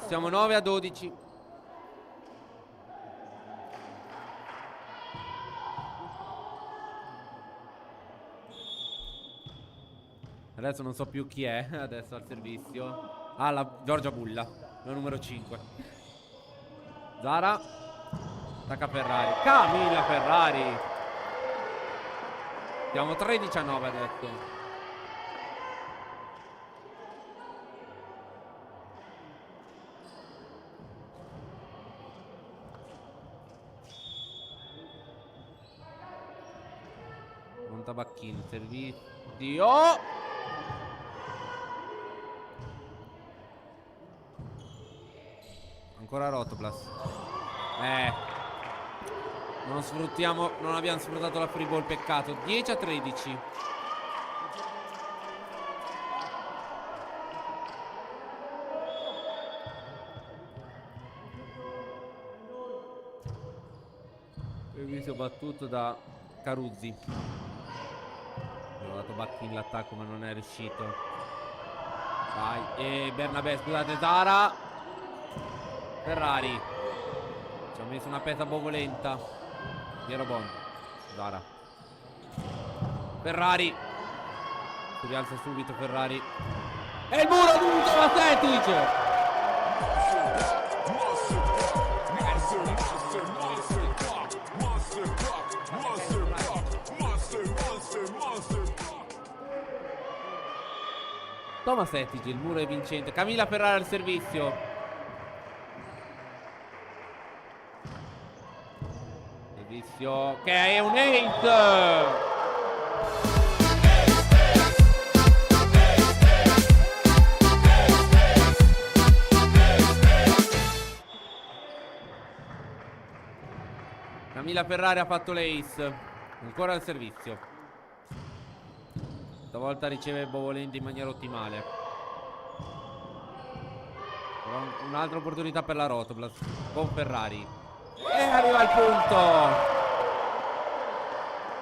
Siamo 9-12. Adesso non so più chi è. Adesso al servizio. Ah, la Giorgia Bulla, la numero 5. Zara. Attacca Ferrari. Camilla Ferrari. Siamo 3-19 adesso. Un tabacchino, servizio. Ancora Rotoplas. Non sfruttiamo. Non abbiamo sfruttato la free ball, peccato. 10-13. Servizio battuto da Caruzzi. Ho dato Bacchi in l'attacco ma non è riuscito. Vai. E Bernabé, scusate, Zara. Ferrari. Ci ha messo una pezza bovolenta. Piero Bon. Zara. Ferrari. Si rialza subito Ferrari. E il muro giunto da Setic. Thomas Ettigi, il muro è vincente. Camilla Ferrari al servizio. Servizio che è un ace. Camilla Ferrari ha fatto l'ace. Ancora al servizio. Stavolta riceve Bovolenti in maniera ottimale. Un'altra opportunità per la Rotoplas con Ferrari. E arriva il punto.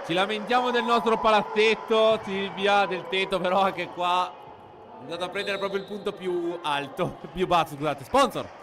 Ci lamentiamo del nostro palazzetto, Silvia, del tetto, però anche qua è andato a prendere proprio il punto più alto. Più basso, scusate. Sponsor.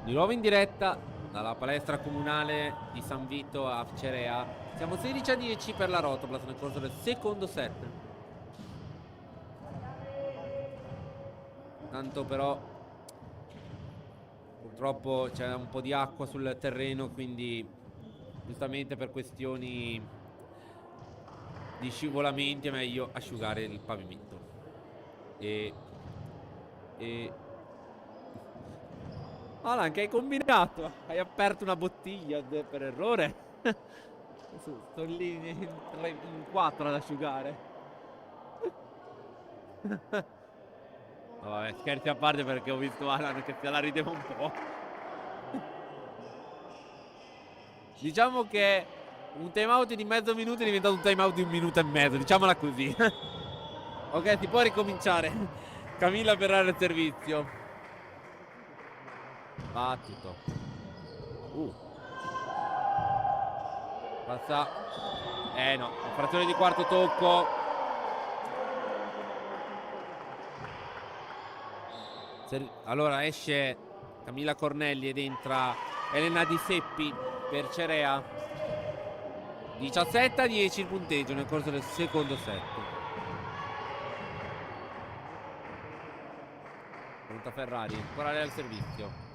Di nuovo in diretta dalla palestra comunale di San Vito a Cerea. Siamo 16-10 per la Rotoplas nel corso del secondo set. Tanto però purtroppo c'è un po' di acqua sul terreno, quindi giustamente per questioni di scivolamenti è meglio asciugare il pavimento. Alan, che hai combinato? Hai aperto una bottiglia per errore? Sto lì in 4 ad asciugare. No, vabbè, scherzi a parte, perché ho visto Alan che se la rideva un po'. Diciamo che un time out di mezzo minuto è diventato un time out di 1 minuto e mezzo, diciamola così. Ok, si può ricominciare. Camilla Ferrari al servizio. Battuto. Passa. No, frazione di quarto tocco. Allora esce Camilla Cornelli ed entra Elena Di Seppi per Cerea. 17-10 il punteggio nel corso del secondo set. Pronta Ferrari, ancora lei al servizio.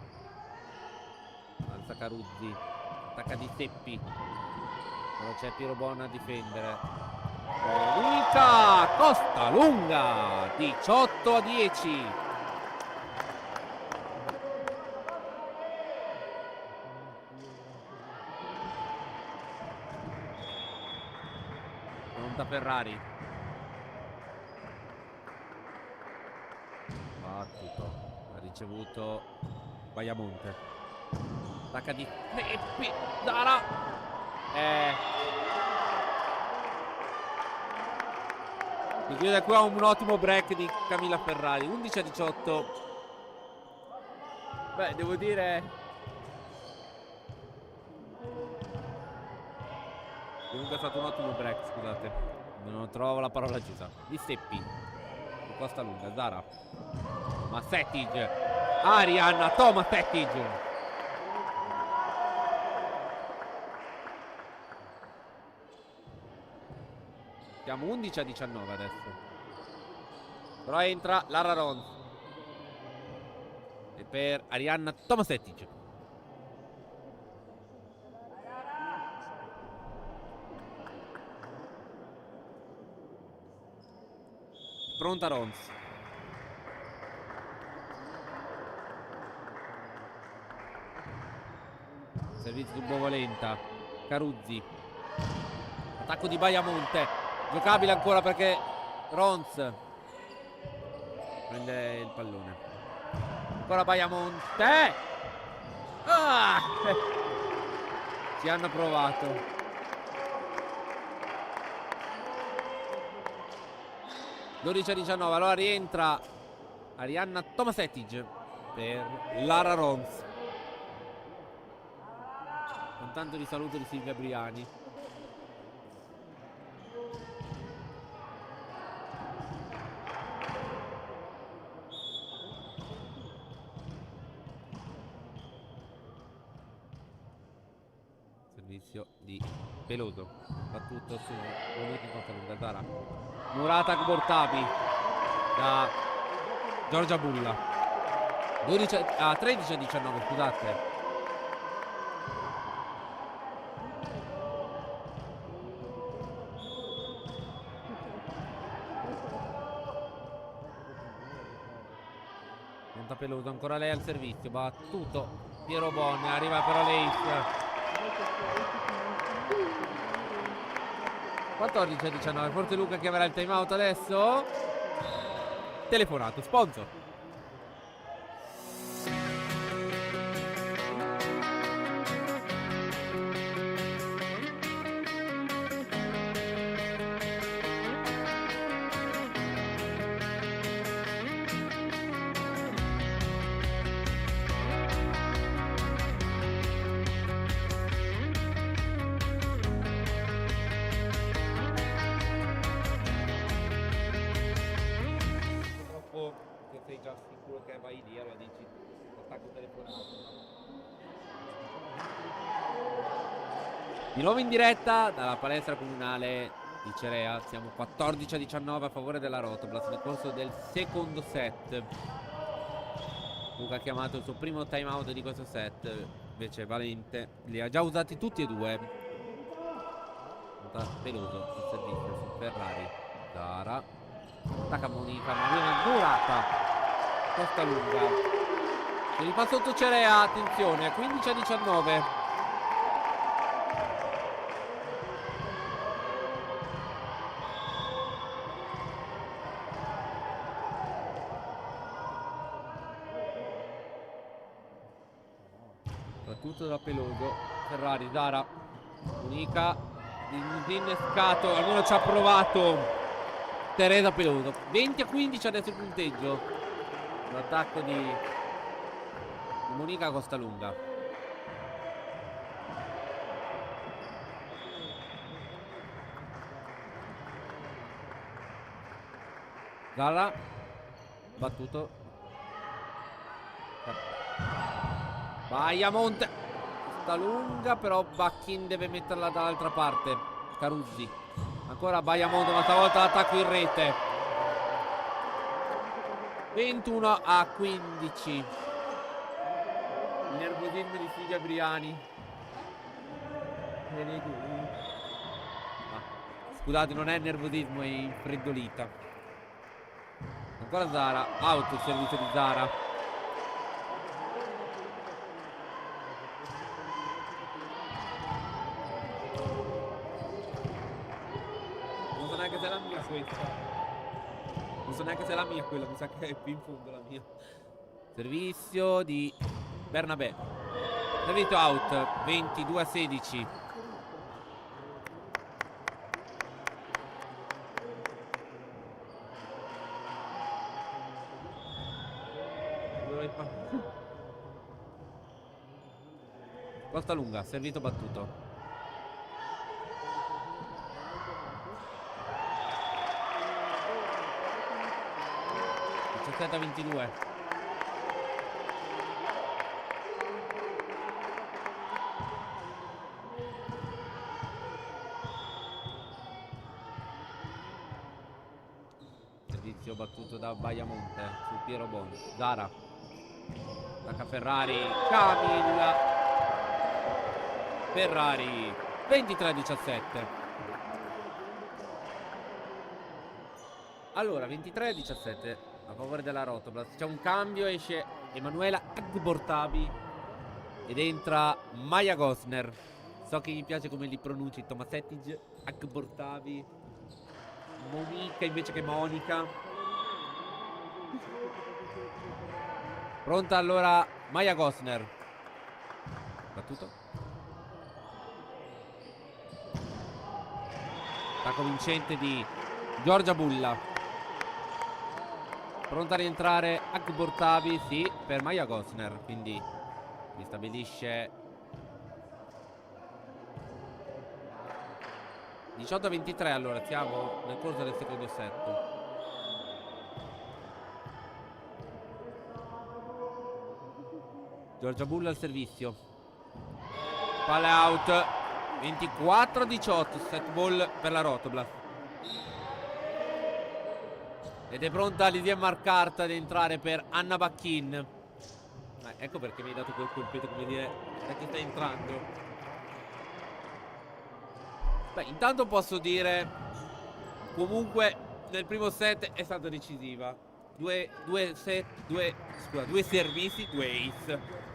Alza Caruzzi, attacca Di Seppi, però c'è Piero Bon a difendere. Unica Costa lunga, 18-10. Pronta Ferrari. Battuto. ricevuto Bayamonte. Attacca di Peppi. Zara. Mi chiude qua un ottimo break di Camilla Ferrari. 11-18. Beh, devo dire, comunque è stato un ottimo break, scusate. Non trovo la parola giusta. Di Steppi. Costa lunga, Zara. Masetic. Arianna Tomasetic. Siamo 11-19 adesso. Però entra Lara Rons. E per Arianna Tomasetic. Pronta Rons. Servizio su Bovolenta. Caruzzi. Attacco di Bayamonte. Giocabile ancora perché Rons prende il pallone. Ancora Bayamonte. Ah! Ci hanno provato. 12-19. Allora rientra Arianna Tomasetic per Lara Rons. Con tanto di saluto di Silvia Briani. Servizio di Peloso. Battuto su Voluti contro lunga Zara. Murata Bortabi da Giorgia Bulla. 13-19, scusate. Monta Peloso, ancora lei al servizio. Battuto Piero Bonne. Arriva però l'Ace. 14-19. Forse Luca che avrà il time out adesso. Telefonato, sponsor. Che sei già sicuro che vai lì, allora dici attacco telefonato. Di nuovo in diretta dalla palestra comunale di Cerea. Siamo 14-19 a favore della Rotoblas nel corso del secondo set. Luca ha chiamato il suo primo time out di questo set. Invece Valente li ha già usati tutti e due. Peloso il servizio su Ferrari. Zara. Attacca Monica, ma viene durata. Costa lunga. Si rifà sotto Cerea, attenzione, 15-19. Battuto da Peloso. Ferrari, Zara. Monica. Disinnescato, almeno ci ha provato Teresa Peloso. 20-15 adesso il punteggio. L'attacco di Monica Costalunga. Zara. Battuto. Bayamonte. Costalunga, però Bacchin deve metterla dall'altra parte. Caruzzi. Ancora Bayamonte, ma stavolta l'attacco in rete. 21-15. Il nervosismo di Silvia Briani. Scusate, non è nervosismo, è infreddolita. Ancora Zara. Out il servizio di Zara. Non so neanche se è la mia questa. Non so neanche se è la mia quella, mi sa che è più in fondo la mia. Servizio di Bernabé. Servizio out. 22-16. Costa lunga, servito battuto. 17-22. Servizio battuto da Baiamonte su Piero Bon. Zara. Attacca Ferrari. Camil. Ferrari. 23-17. Allora, 23-17 a favore della Rotoblast. C'è un cambio, esce Emanuela Agbortabi ed entra Maya Gosner. So che gli piace come li pronunci Tomasetic, Agbortabi, Monica invece che Monica. Pronta allora Maya Gosner. Battuto. Attacco vincente di Giorgia Bulla. Pronta a rientrare Akbortabi, sì, per Maya Gosner. Quindi mi stabilisce 18-23. Allora siamo nel corso del secondo set. Giorgia Bulla al servizio. Palla out. 24-18. Set ball per la Rotoblast. Ed è pronta Lidia Marcarta ad entrare per Anna Bacchin. Ecco perché mi hai dato quel colpetto, come dire, da chi sta entrando. Beh, intanto posso dire, comunque nel primo set è stata decisiva. Due servizi, due ace.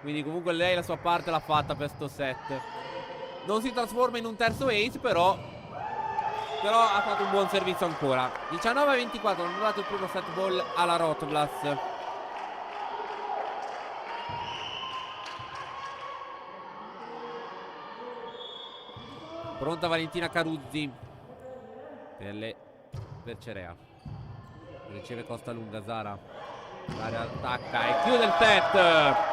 Quindi comunque lei la sua parte l'ha fatta per sto set. Non si trasforma in un terzo ace, però ha fatto un buon servizio ancora. 19-24, hanno dato il primo set ball alla Rotoblast. Pronta Valentina Caruzzi per Cerea. Riceve Costa Lunga, Zara. Zara attacca e chiude il set.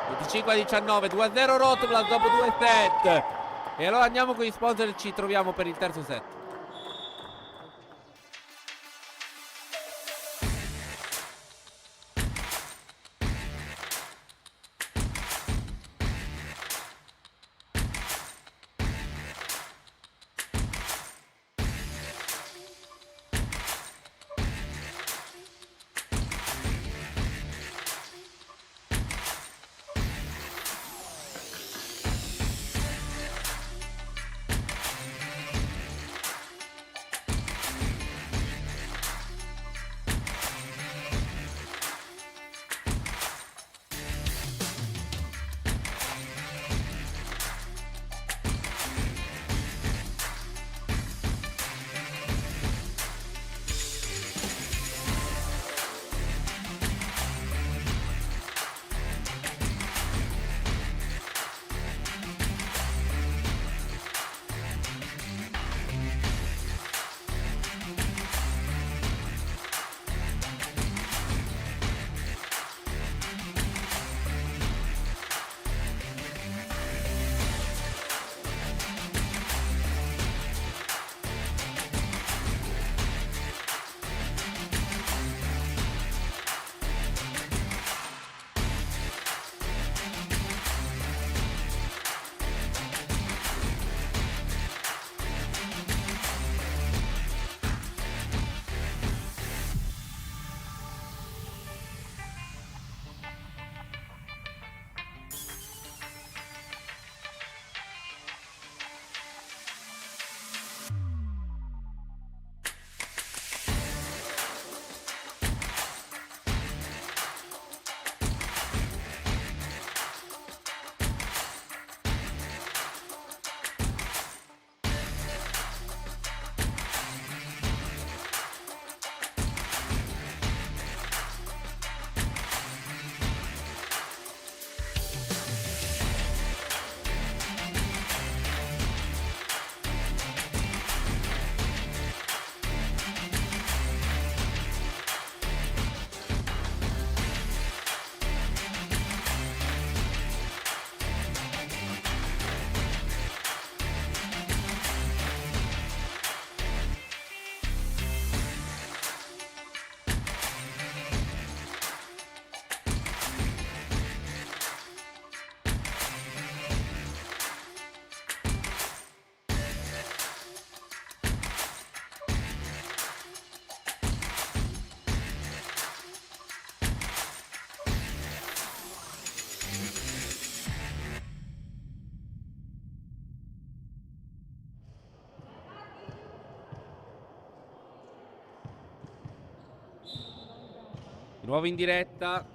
25-19, 2-0 Rotoblast dopo due set. E allora andiamo con gli sponsor e ci troviamo per il terzo set. Di nuovo in diretta.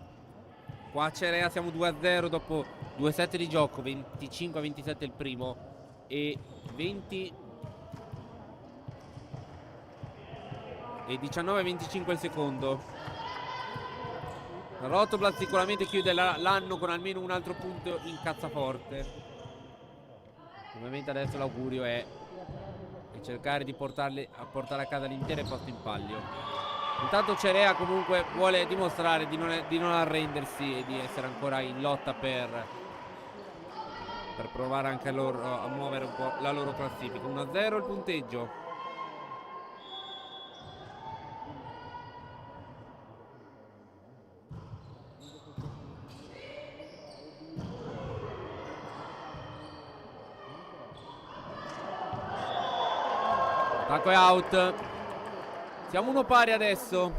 Qua a Cerea siamo 2-0 dopo 2 set di gioco. 25-27 il primo e 19-25 il secondo. Rotoblat sicuramente chiude l'anno con almeno un altro punto in cassaforte. Ovviamente adesso l'augurio è cercare di portare a casa l'intero posto in palio. Intanto Cerea comunque vuole dimostrare di non arrendersi e di essere ancora in lotta per provare anche loro a muovere un po' la loro classifica. 1-0 il punteggio. Attacco è out. Siamo 1 pari adesso.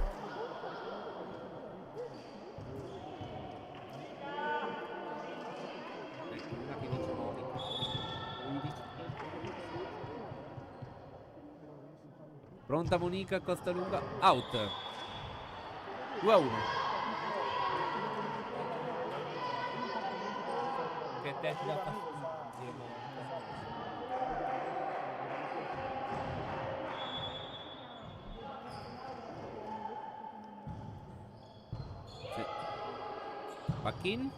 Pronta Monica, Costa Lunga, out. 2-1. Che te ti dà fastidio. Pachin.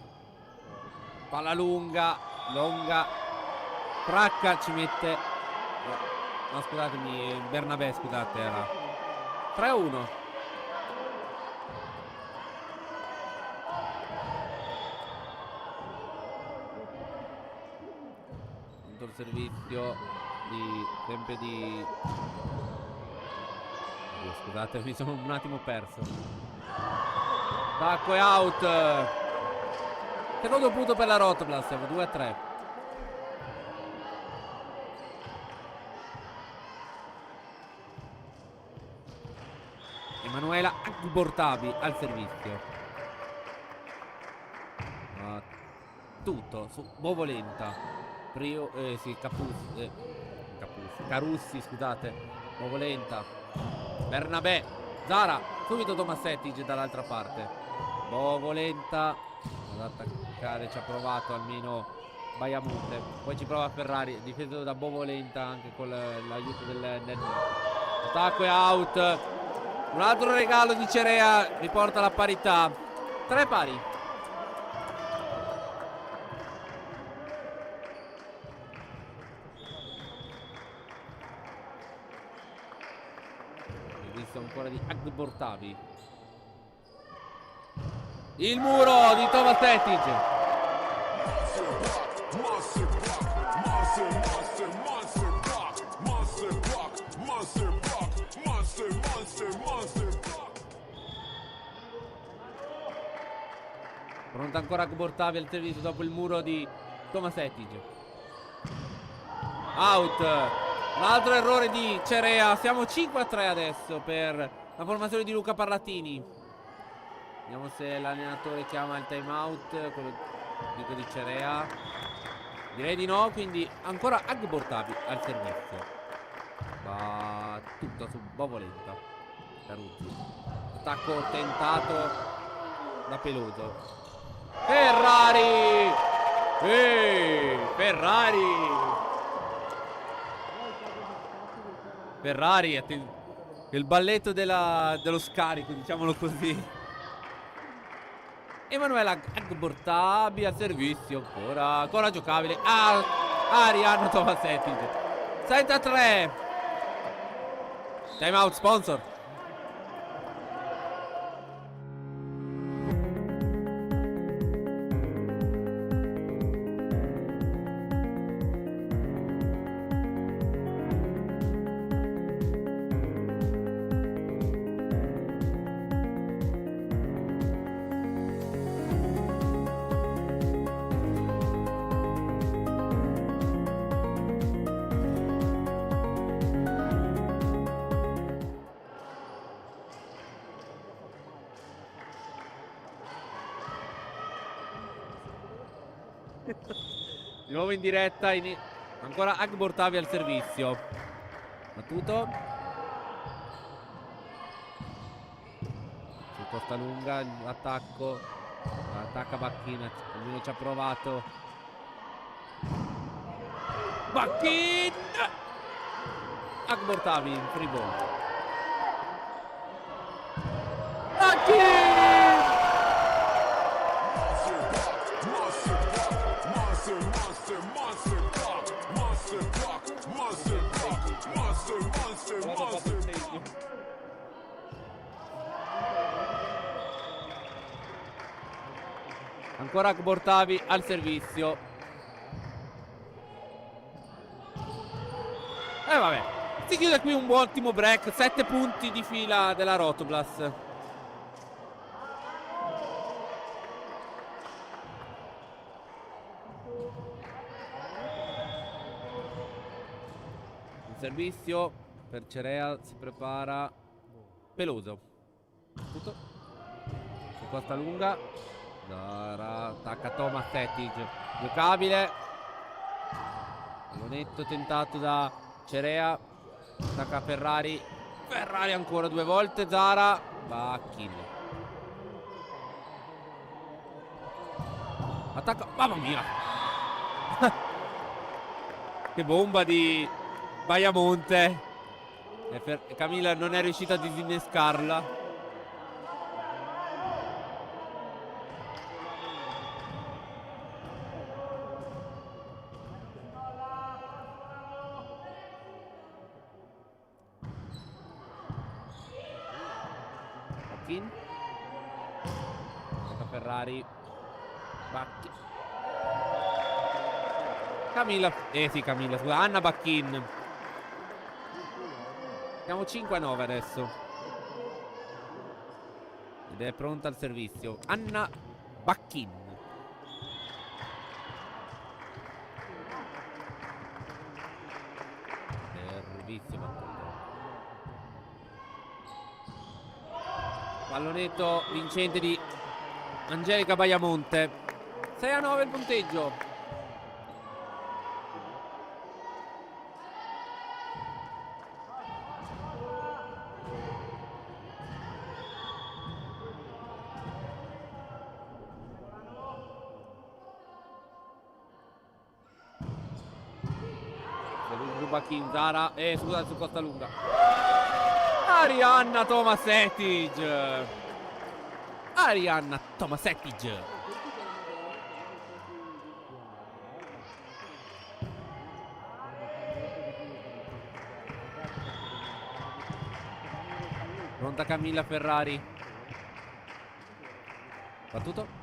Palla lunga. Fracca ci mette. No, scusatemi, Bernabé, scusate, era 3-1. Punto il servizio sempre di scusate, mi sono un attimo perso. Tacco è out. Secondo punto per la Rotoblat, siamo 2-3. Emanuela Agbortabi al servizio. Tutto su Bovolenta. Carussi, scusate. Bovolenta. Bernabé. Zara. Subito Tomassetic dall'altra parte. Bovolenta. Ad attaccare ci ha provato almeno Baiamonte. Poi ci prova Ferrari. Difeso da Bovolenta anche con l'aiuto del net. Attacco è out. Un altro regalo di Cerea riporta la parità. 3 pari. Ho visto ancora di Agbortavi. Il muro di Tomassetic. Pronta ancora Agbortavi al servizio dopo il muro di Tomassetic. Out. Un altro errore di Cerea. Siamo 5-3 adesso per la formazione di Luca Parlatini. Vediamo se l'allenatore chiama il time out. Quello dico di Cerea. Direi di no. Quindi ancora Agbortavi al servizio. Va tutto su Bovolenta. Caruzzi. Attacco tentato da Peloso. Ferrari! Ferrari, il balletto dello scarico, diciamolo così. Emanuela Agbortabi al servizio, ancora giocabile. Arianna Tomassetic. 7-3. Time out sponsor. Di nuovo in diretta, ancora Agbortavi al servizio. Battuto. Costa lunga, l'attacco. Attacca Bacchin, almeno ci ha provato. Bacchin! Akbortavi in free ball. Bacchin! Ancora Akbortavi al servizio. E vabbè, si chiude qui un ottimo break. 7 punti di fila della Rotoblas. Il servizio per Cerea, si prepara Peloso. Tutto su Costa lunga. Zara attacca Thomas Tetic, giocabile. Pallonetto tentato da Cerea, attacca Ferrari. Ferrari ancora 2 volte. Zara, Bacchin. Attacca, mamma mia. Che bomba di Bayamonte. E Camilla non è riuscita a disinnescarla. Ferrari, Bacchin. Camilla, sì, Camilla, scusa, Anna Bacchin. Siamo 5-9 adesso. Ed è pronta al servizio Anna Bacchin. Servizio battuto. Pallonetto vincente di Angelica Bayamonte. 6-9 il punteggio. Bacchin, Zara e scusa su Costa lunga. Arianna Tomasetic. Arianna Tomasetic. Pronta Camilla Ferrari. Battuto.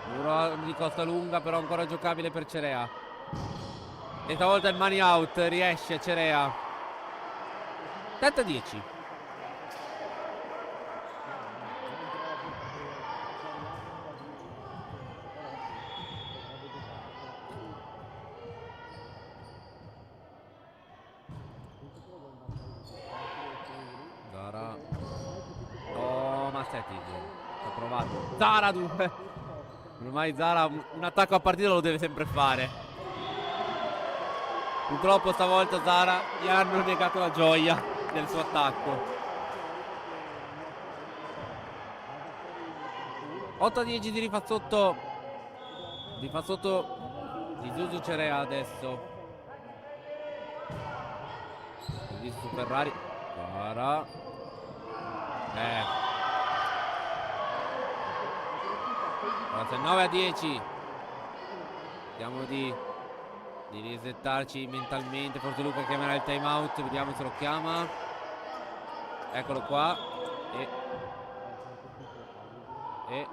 Muro di Costa lunga, però ancora giocabile per Cerea. E stavolta il money out, riesce Cerea. 7-10. Zara. Tomasetic. Ha provato. Zara 2. Ormai Zara un attacco a partita lo deve sempre fare. Purtroppo stavolta Zara gli hanno negato la gioia del suo attacco. 8-10 di rifazzotto. Rifazzotto di Zuzu Cerea adesso. Visto Ferrari. Zara. 9-10. Vediamo di risettarci mentalmente. Forse Luca chiamerà il time out. Vediamo se lo chiama. Eccolo qua. E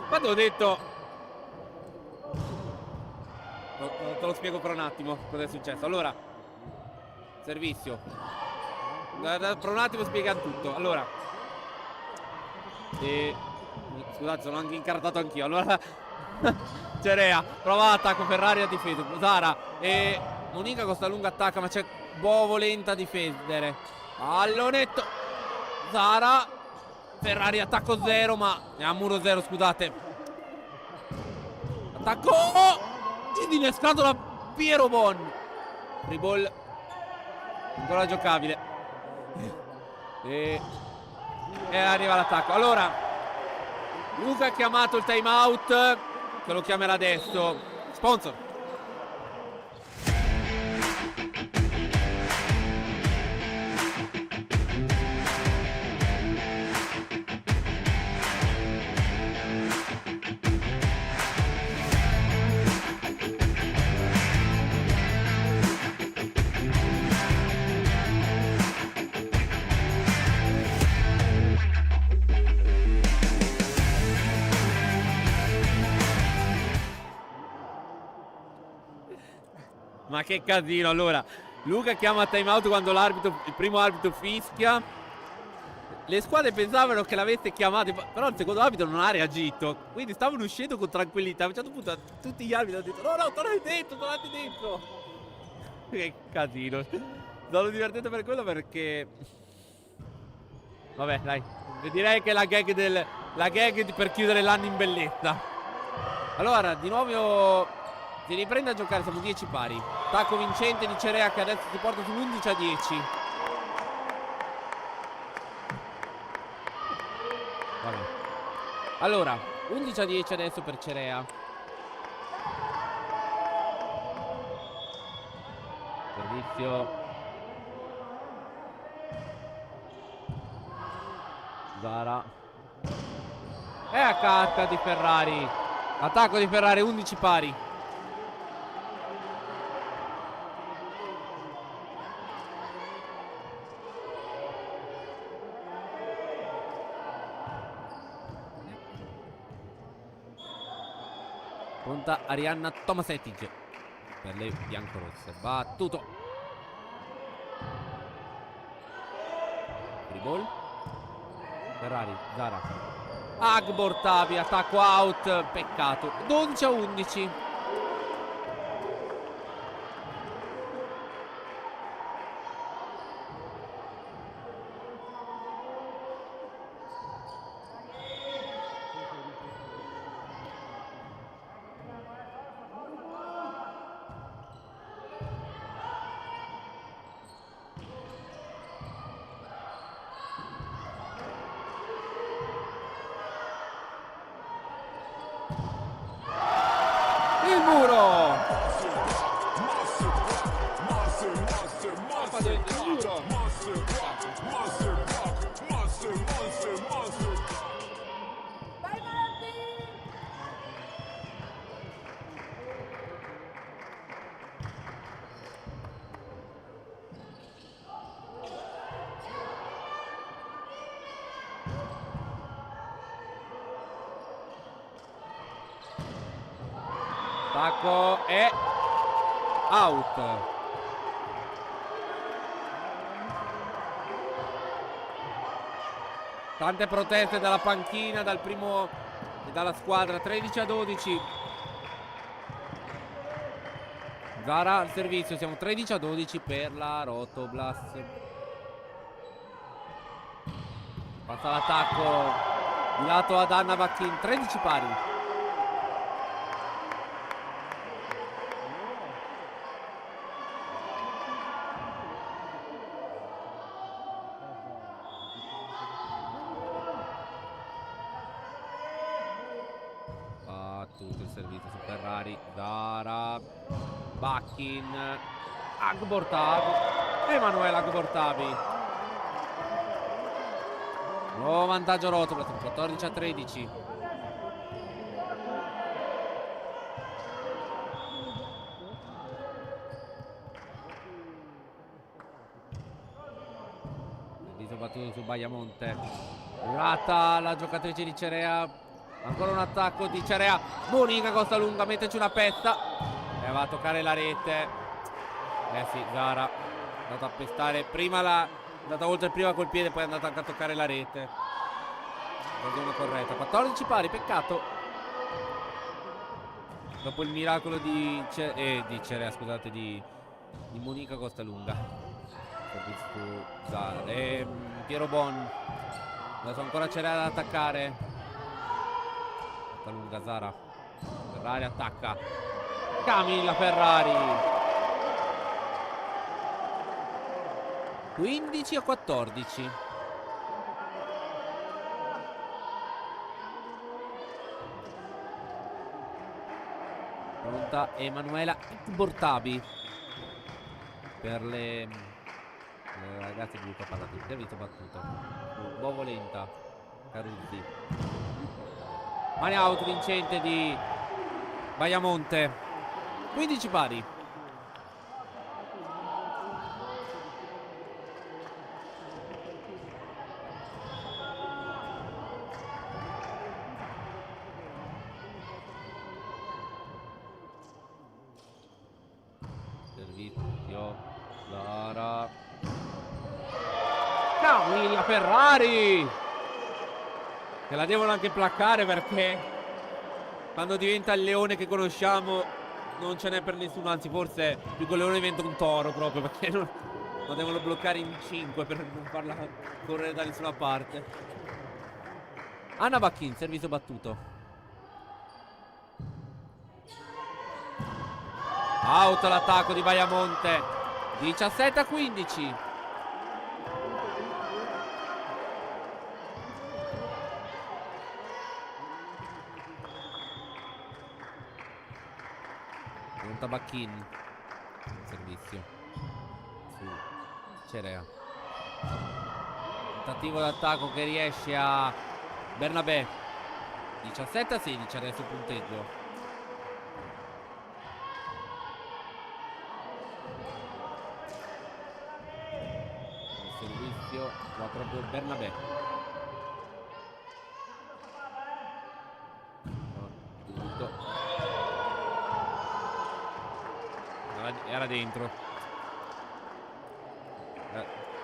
quando ho detto te lo spiego per un attimo cosa è successo. Allora, servizio. Per un attimo spiegano tutto. Allora, scusate, sono anche incartato anch'io. Allora, Cerea prova attacco, Ferrari a difesa, Zara e Monica Costa lunga attacca, ma c'è Bovo lenta a difendere. Pallonetto, Zara, Ferrari attacco 0, ma è a muro 0, scusate. Attacco, Disinnescato da Piero Bon. Free ball ancora giocabile. E arriva l'attacco. Allora Luca ha chiamato il time out, che lo chiamerà adesso. Sponsor. Ma che casino. Allora Luca chiama time out quando il primo arbitro fischia. Le squadre pensavano che l'avesse chiamato, però il secondo arbitro non ha reagito, quindi stavano uscendo con tranquillità. A un certo punto tutti gli arbitri hanno detto no, tornate dentro. Che casino. Sono divertente per quello, perché vabbè, dai, direi che la gag per chiudere l'anno in bellezza. Allora di nuovo si riprende a giocare, siamo 10 pari. Attacco vincente di Cerea, che adesso si porta sull'11-10. Vabbè. Allora 11-10 adesso per Cerea. Servizio. Zara. E a casca di Ferrari. Attacco di Ferrari, 11 pari. Pronta Arianna Tomasetic per le biancorosse. Battuto. Free ball. Ferrari, Zara. Agbortavi, attacco out. Peccato. 12-11. Il muro. Attacco e out. Tante proteste dalla panchina, dalla squadra. 13-12. Zara al servizio, siamo 13-12 per la Rotoblast. Passa l'attacco di lato ad Anna Bacchin. 13 pari. Tutto il servizio su Ferrari. Zara, Bacchin, Agbortavi, Emanuele Agbortavi. Nuovo vantaggio Rotoblast, 14-13. Servizio battuto su Baiamonte. Durata la giocatrice di Cerea. Ancora un attacco di Cerea. Monica Costa Lunga, metterci una pezza. E va a toccare la rete. Sì, Zara è andata a pestare. Prima è andata oltre prima col piede, poi è andata anche a toccare la rete. Ragione corretta. 14 pari, peccato. Dopo il miracolo di Cerea, scusate, di Monica Costa Lunga. Zara. E Piero Bon. Adesso ancora Cerea da attaccare. Lunga, Zara. Ferrari attacca. Camilla Ferrari. 15-14. Pronta Emanuela Bortabi per le ragazze di Luca Parlato. Servizio battuto. Bovo lenta. Caruzzi. Mani out vincente di Baiamonte. 15 pari. Servizio Lara. Camilla Ferrari, che la devono anche placcare, perché quando diventa il leone che conosciamo non ce n'è per nessuno, anzi forse più che leone diventa un toro, proprio perché non devono bloccare in 5 per non farla correre da nessuna parte. Anna Bacchin, servizio battuto. Out l'attacco di Baiamonte. 17-15. Pronta Bacchin. Servizio su Cerea. Tentativo d'attacco che riesce a Bernabé. 17-16 adesso il punteggio. Servizio va proprio Bernabé. Era dentro.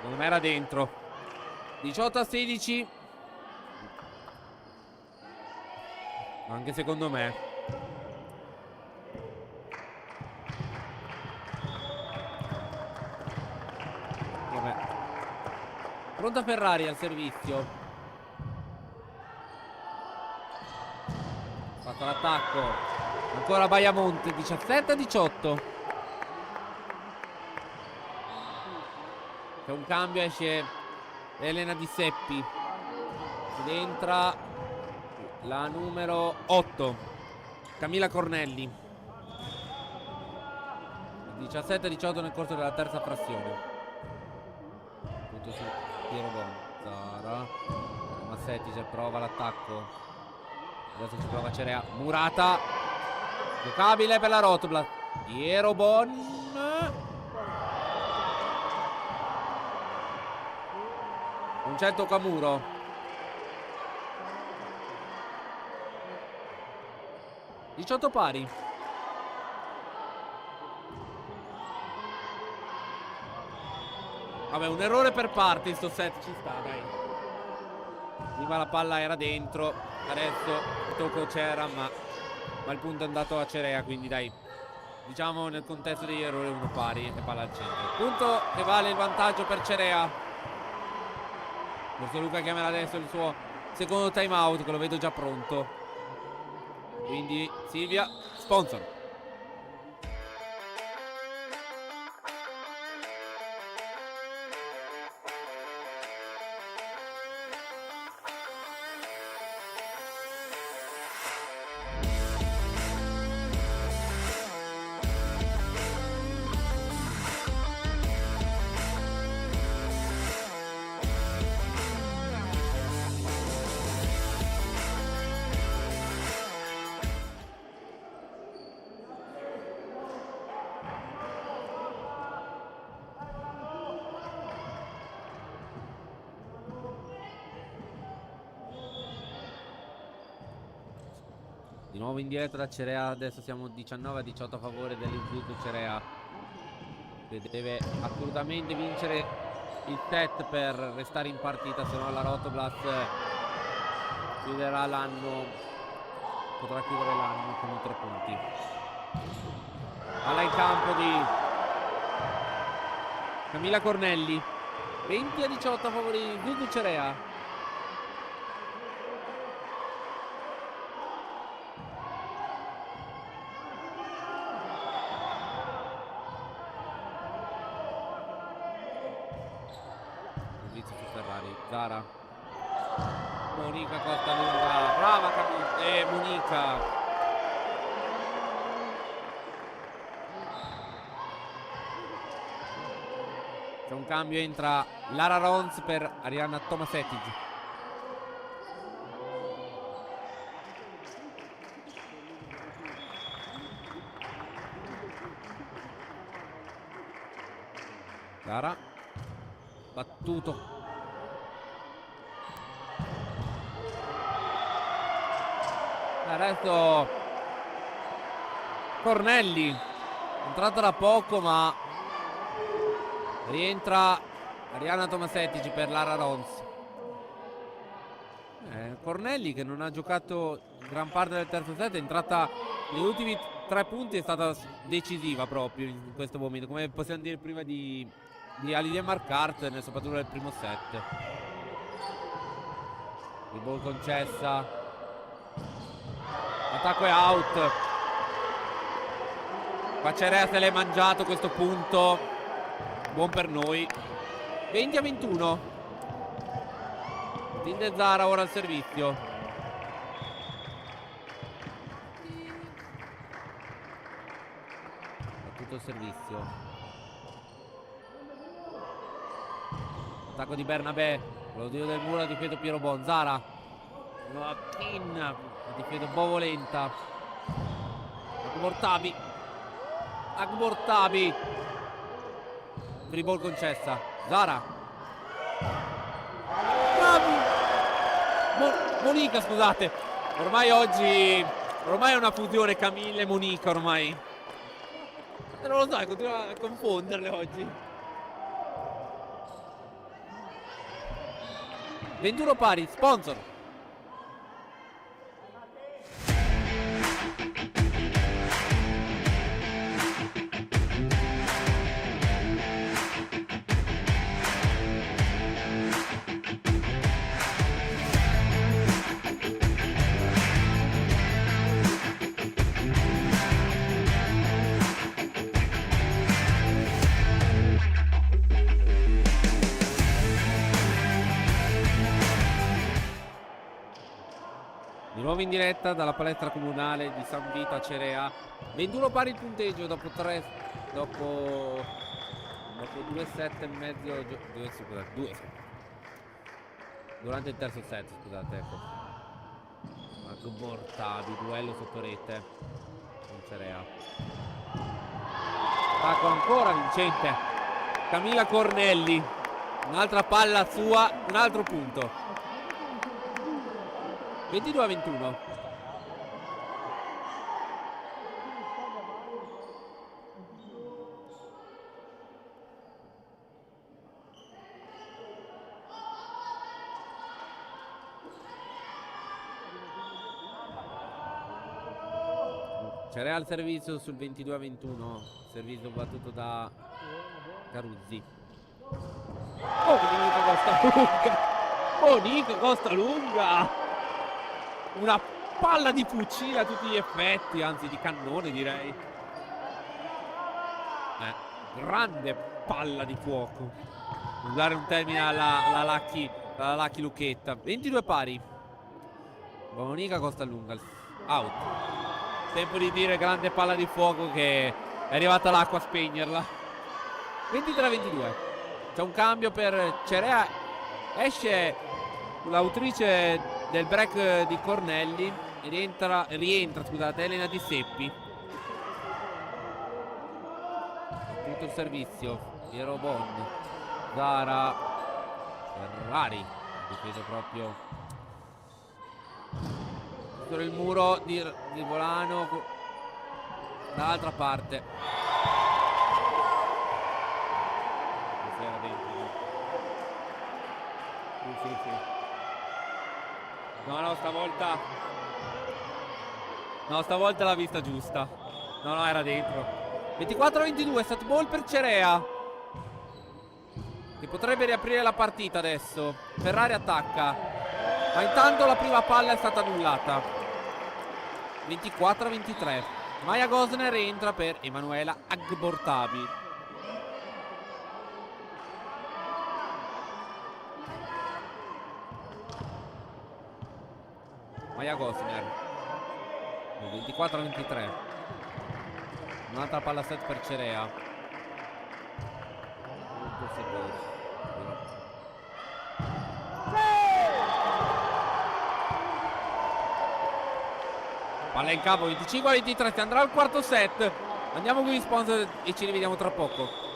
Non era dentro. 18-16. Anche secondo me. Vabbè. Pronta Ferrari al servizio. Fatto l'attacco. Ancora Baiamonte. 17-18. C'è un cambio, esce Elena Di Seppi. Ed entra la numero 8, Camilla Cornelli. 17-18 nel corso della terza frazione. Punto su Piero Bonzara. Massetti ci prova l'attacco. Adesso ci prova Cerea. Murata. Giocabile per la Rotoblat. Piero Bon. Un certo Camuro. (18 pari). Vabbè, un errore per parte in sto set ci sta, dai. Prima la palla era dentro, adesso il tocco c'era, ma il punto è andato a Cerea, quindi dai, diciamo nel contesto degli errori uno pari e palla al centro. Punto che vale il vantaggio per Cerea. Questo Luca chiamerà adesso il suo secondo time out, che lo vedo già pronto. Quindi Silvia, sponsor. Di nuovo in diretta da Cerea. Adesso siamo 19-18 a favore dell'Istituto Cerea, che deve assolutamente vincere il set per restare in partita, se no la Rotoblast chiuderà l'anno, potrà chiudere l'anno con i 3 punti. Palla in campo di Camilla Cornelli. 20-18 a favore di Istituto Cerea. servizio su Ferrari. Zara. Monica Costa lunga. Brava Monica. C'è un cambio, entra Lara Rons per Arianna Tomasetic. Lara. Battuto. Adesso Cornelli. Entrata da poco ma rientra Arianna Tomasetic per Lara Rons. Cornelli, che non ha giocato gran parte del terzo set, è entrata negli ultimi 3 punti, è stata decisiva proprio in questo momento, come possiamo dire prima di Alidea Markart, soprattutto nel primo set. Il ball concessa, attacco è out. Qua Cerea se l'è mangiato questo punto, buon per noi. 20-21. Tilde Zara ora al servizio. Tutto il servizio. Attacco di Bernabé. Lo dio del muro, difende Piero Bon. Zara. Joaquin. Difende Bovolenta. Agbortabi. Agbortabi. Free ball concessa. Zara. Bravi. Monica, scusate. Ormai oggi è una fusione Camille e Monica ormai. Non lo so, continuo a confonderle oggi. 21 pari, sponsor. Di nuovo in diretta dalla palestra comunale di San Vito a Cerea. 21 pari il punteggio dopo 2 set e mezzo. Due durante il terzo set, scusate, ecco. Agbortabi, duello sotto rete con Cerea. Attacco ancora vincente. Camilla Cornelli. Un'altra palla sua, un altro punto. 22-21. Cerea al servizio sul 22-21. Servizio battuto da Caruzzi. Monica Costa lunga. Monica Costa lunga. Una palla di fucile a tutti gli effetti, anzi di cannone direi. Grande palla di fuoco. Usare un termine alla Lucky Lucchetta. 22 pari. Monica Costa lunga. Out. Tempo di dire grande palla di fuoco che è arrivata l'acqua a spegnerla. 23-22. C'è un cambio per Cerea. Esce l'autrice del break di Cornelli. Rientra scusate, Elena Di Seppi. Tutto il servizio. Piero Bon. Zara. Ferrari. Difeso proprio sotto il muro di Volano dall'altra parte. Sì. No, stavolta l'ha vista giusta. No, era dentro. 24-22, set ball per Cerea, che potrebbe riaprire la partita adesso. Ferrari attacca, ma intanto la prima palla è stata annullata. 24-23. Maya Gosner entra per Emanuela Agbortabi. Maja Gosner. 24-23. Un'altra palla set per Cerea. Palla in campo, 25-23, si andrà al quarto set. Andiamo con gli sponsor e ci rivediamo tra poco.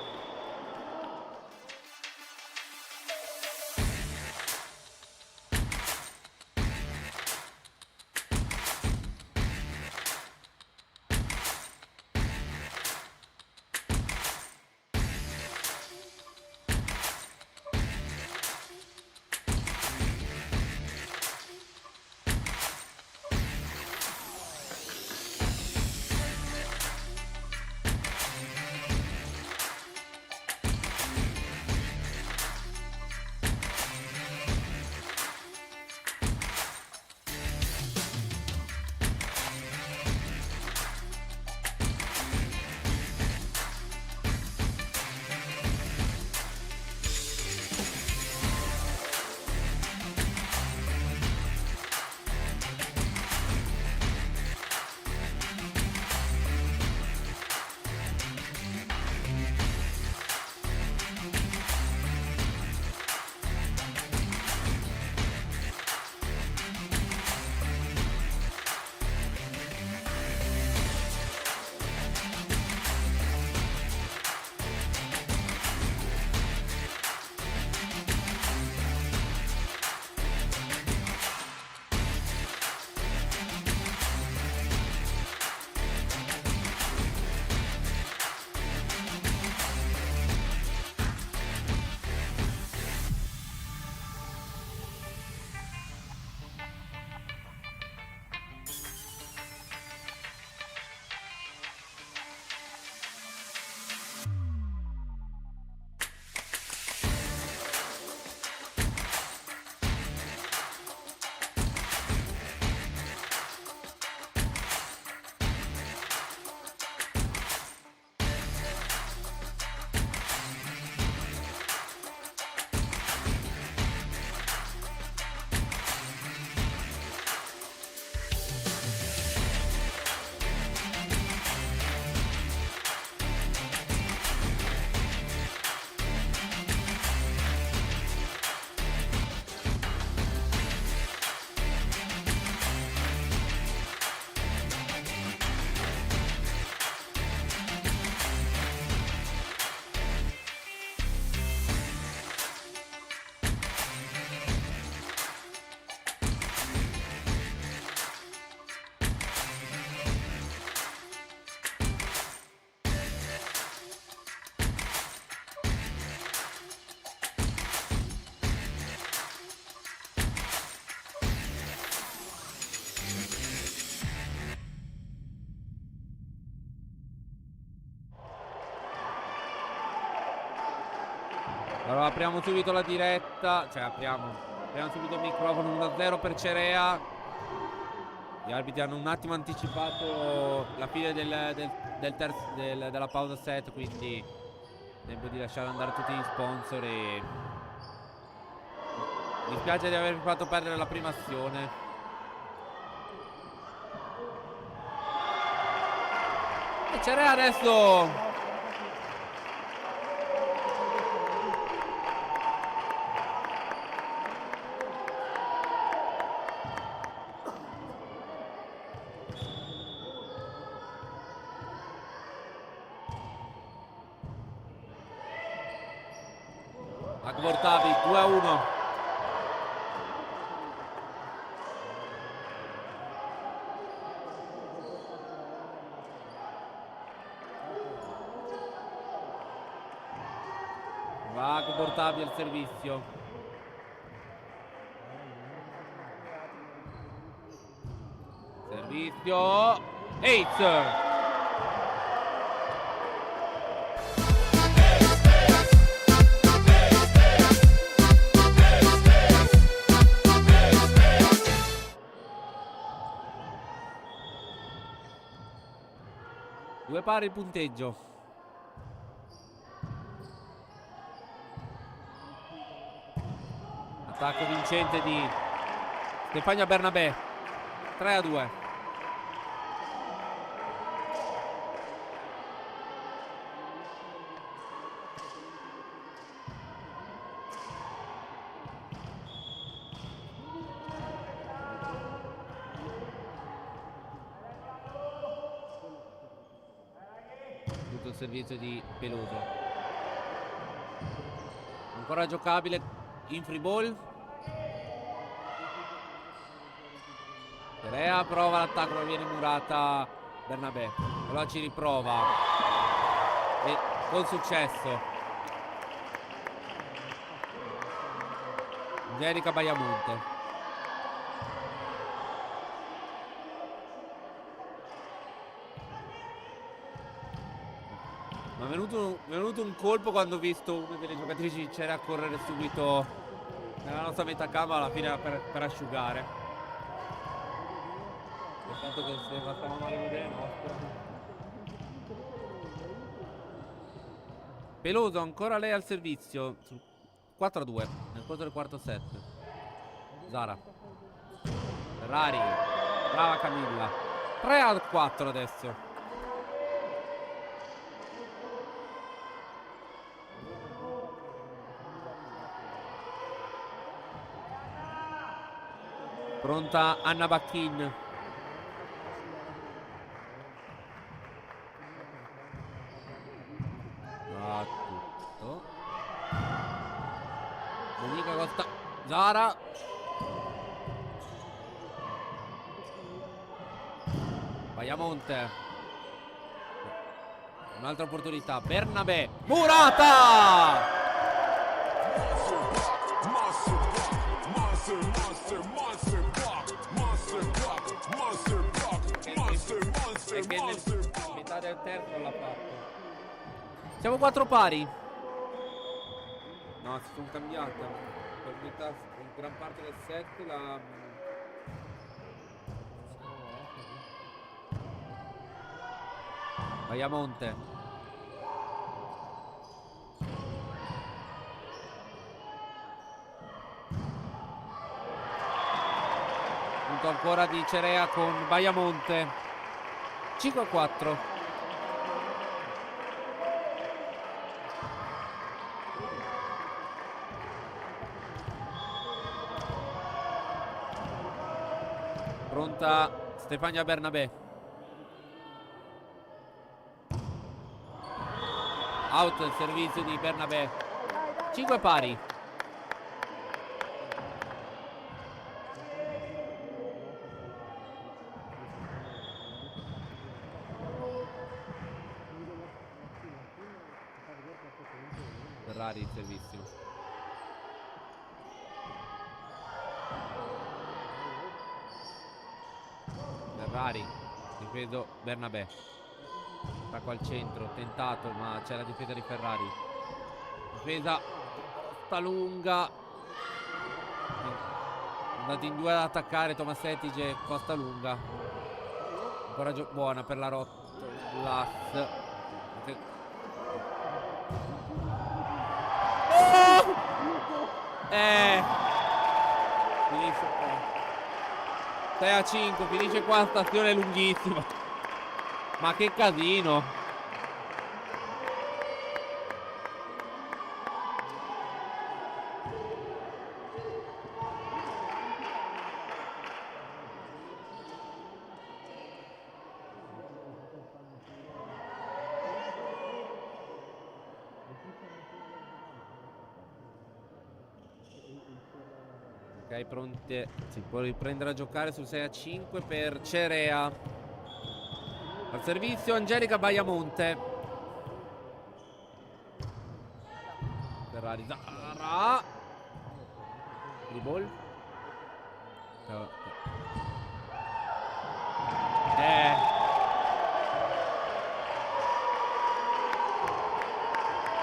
Allora apriamo subito la diretta, cioè apriamo subito il microfono. 1-0 per Cerea. Gli arbitri hanno un attimo anticipato la fine della pausa set, quindi tempo di lasciare andare tutti gli sponsor e mi spiace di aver fatto perdere la prima azione. E Cerea adesso Akbortavi 2-1. Va Akbortavi al servizio. Servizio Ace. Due pari il punteggio. Attacco vincente di Stefania Bernabé. 3-2. Tutto il servizio di Peluso. Ancora giocabile in free ball. Perea prova l'attacco, ma viene murata Bernabé. Allora ci riprova e con successo. Angelica Baiamonte. Mi è venuto un colpo quando ho visto una delle giocatrici di Cerea correre subito nella nostra metà campo alla fine per asciugare. Peccato che se facciamo male vedere nostra. Peloso, ancora lei al servizio. 4-2 nel corso del quarto set. Zara. Ferrari. Brava Camilla. 3-4 adesso. Pronta Anna Bacchin. Va tutto. Monica Costa. Zara. Baiamonte. Un'altra opportunità. Bernabé. Murata! E che nel metà del terzo non l'ha fatto. Siamo 4 pari. No, si sono cambiate. Per metà, in gran parte del set la... Baiamonte. Punto ancora di Cerea con Baiamonte. 5-4. Pronta Stefania Bernabé. Out il servizio di Bernabé. 5 pari. Ferrari il servizio. Ferrari, difeso Bernabé. Attacco al centro, tentato, ma c'è la difesa di Ferrari. Difesa sta lunga. Andati in due ad attaccare Tomasetic, Costa Lunga. Ancora buona per la Rotlas. Finisce qua. 6-5, finisce qua, stazione lunghissima. Ma che casino. Ok, pronte. Si può riprendere a giocare sul 6-5 per Cerea. Al servizio Angelica Baiamonte. Ferrari Zara. Di ball.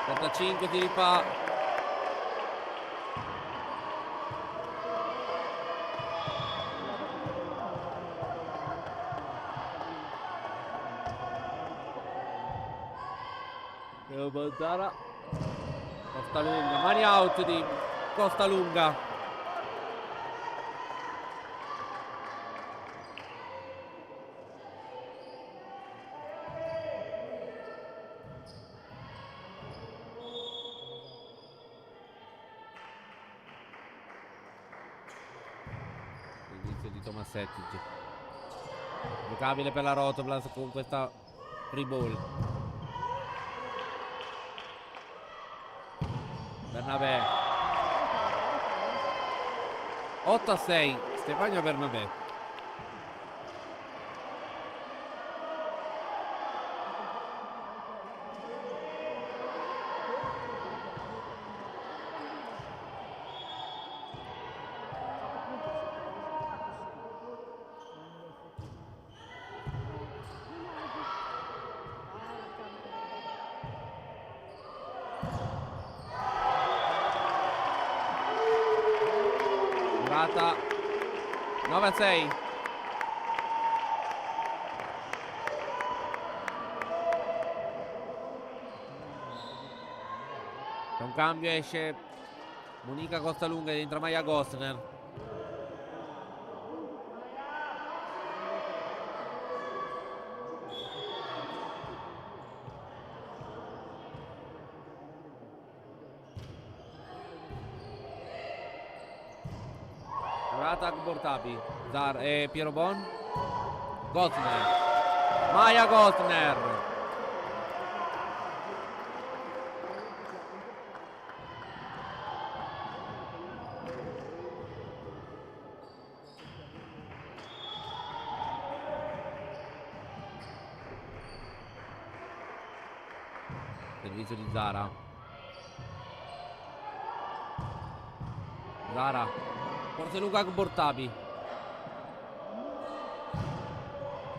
Porta 5, si rifà. Zara. Costa Lunga, mani out di Costa Lunga. di Tomassetti. Giocabile per la Rotoblas con questa free ball. Bernabé. 8-6 Stefania Bernabé. Durata 9-6. C'è un cambio, esce Monica Costalunga ed entra Maya Gostner. Durata Bortapi, Piero Bon, Gostner, Maya Gostner. Servizio di Zara. Forse Luca Bortapi.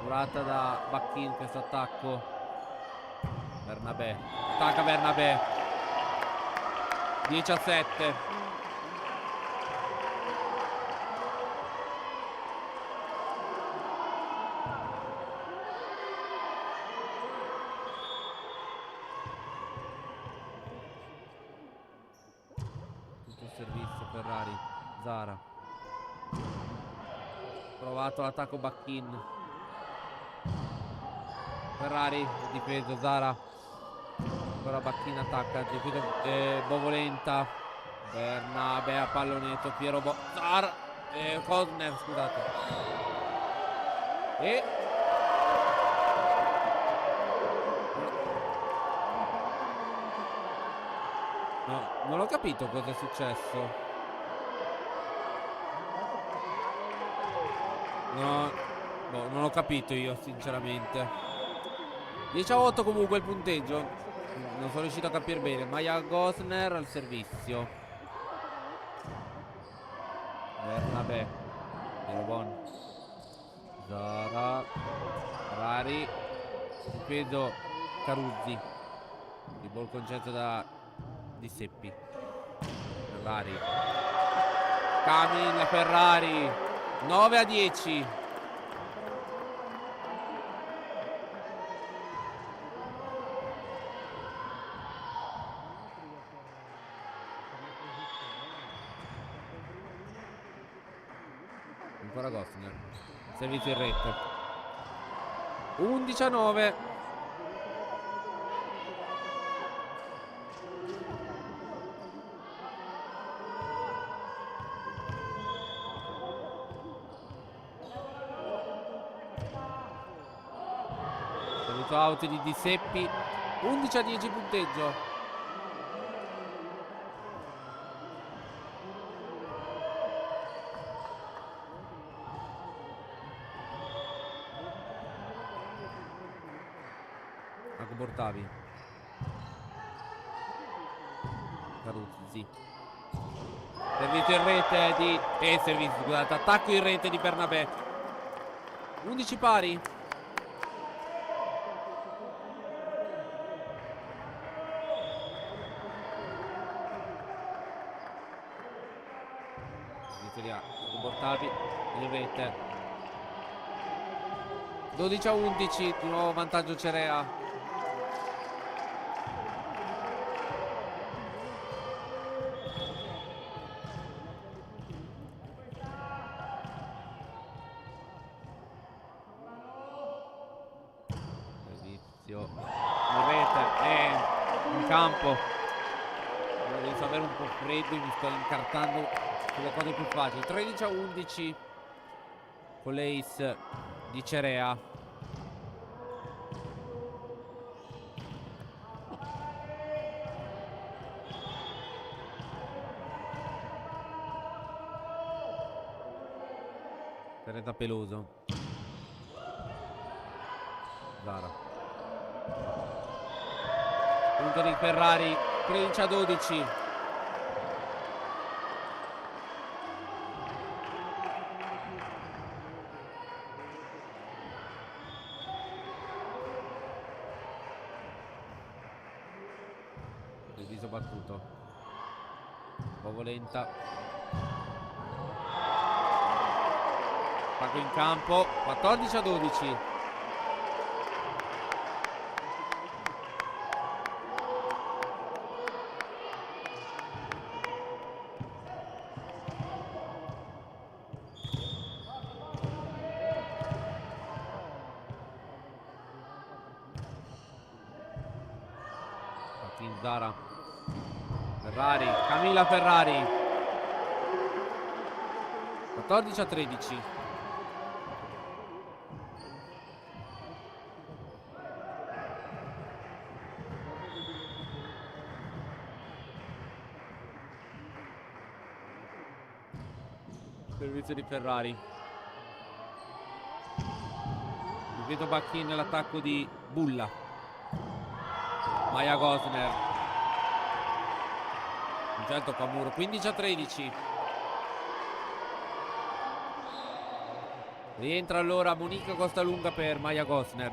Durata da Bacchin questo attacco. Bernabé. Attacca Bernabé. 10-7. Tutto il servizio Ferrari. Zara. Provato l'attacco Bacchin. Ferrari difeso. Zara. Ancora Bacchin attacca. Difeso Bovolenta. Bernabé a pallonetto. Piero Zara. Cosner, scusate. E no, non ho capito cosa è successo. No, non ho capito io sinceramente. 10-8 comunque il punteggio. Non sono riuscito a capire bene. Maya Gosner al servizio. Bernabé. Bon. Zara. Ferrari. Difeso Caruzzi. Il ball concesso da Di Seppi. Ferrari. Camilla Ferrari. 9-10. Ancora Gostner. Servizio in rete. 11-9. Servizio out di Di Seppi. 11-10 punteggio. Bortavi. Caruzzi. Servizio in rete di servizio, scusate, attacco in rete di Bernabé. 11 pari. Servizio di Bortavi in rete. 12-11, di nuovo vantaggio Cerea. In rete e in campo. Devo avere un po' freddo e mi sto incartando sulle cose più facili. 13-11 con l'ace di Cerea. Terreta peloso. Zara. Punto di Ferrari, 13-12. Il viso battuto. Poco lenta. Paco in campo, 14-12. Zara. Ferrari, Camilla Ferrari. 14-13. Servizio di Ferrari. Vedo Bacchin nell'attacco di Bulla. Maya Gosner. Già tocca a muro. 15-13. Rientra allora Monica Costalunga per Maya Gosner.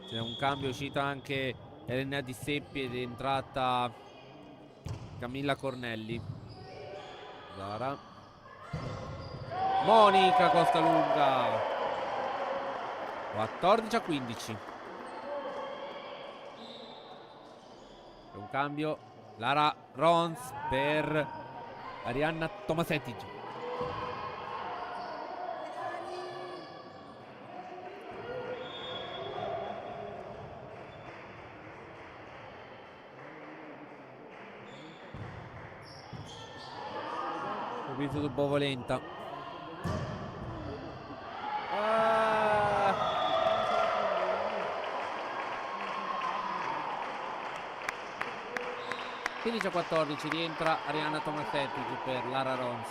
C'è un cambio, è uscita anche Elena Di Seppi ed è entrata Camilla Cornelli. Zara. Monica Costalunga. 14-15. C'è un cambio. Lara Rons per Arianna Tomasetic. Servizio del Bovolenta. 15-14, rientra Arianna Tomasetic per Lara Rons.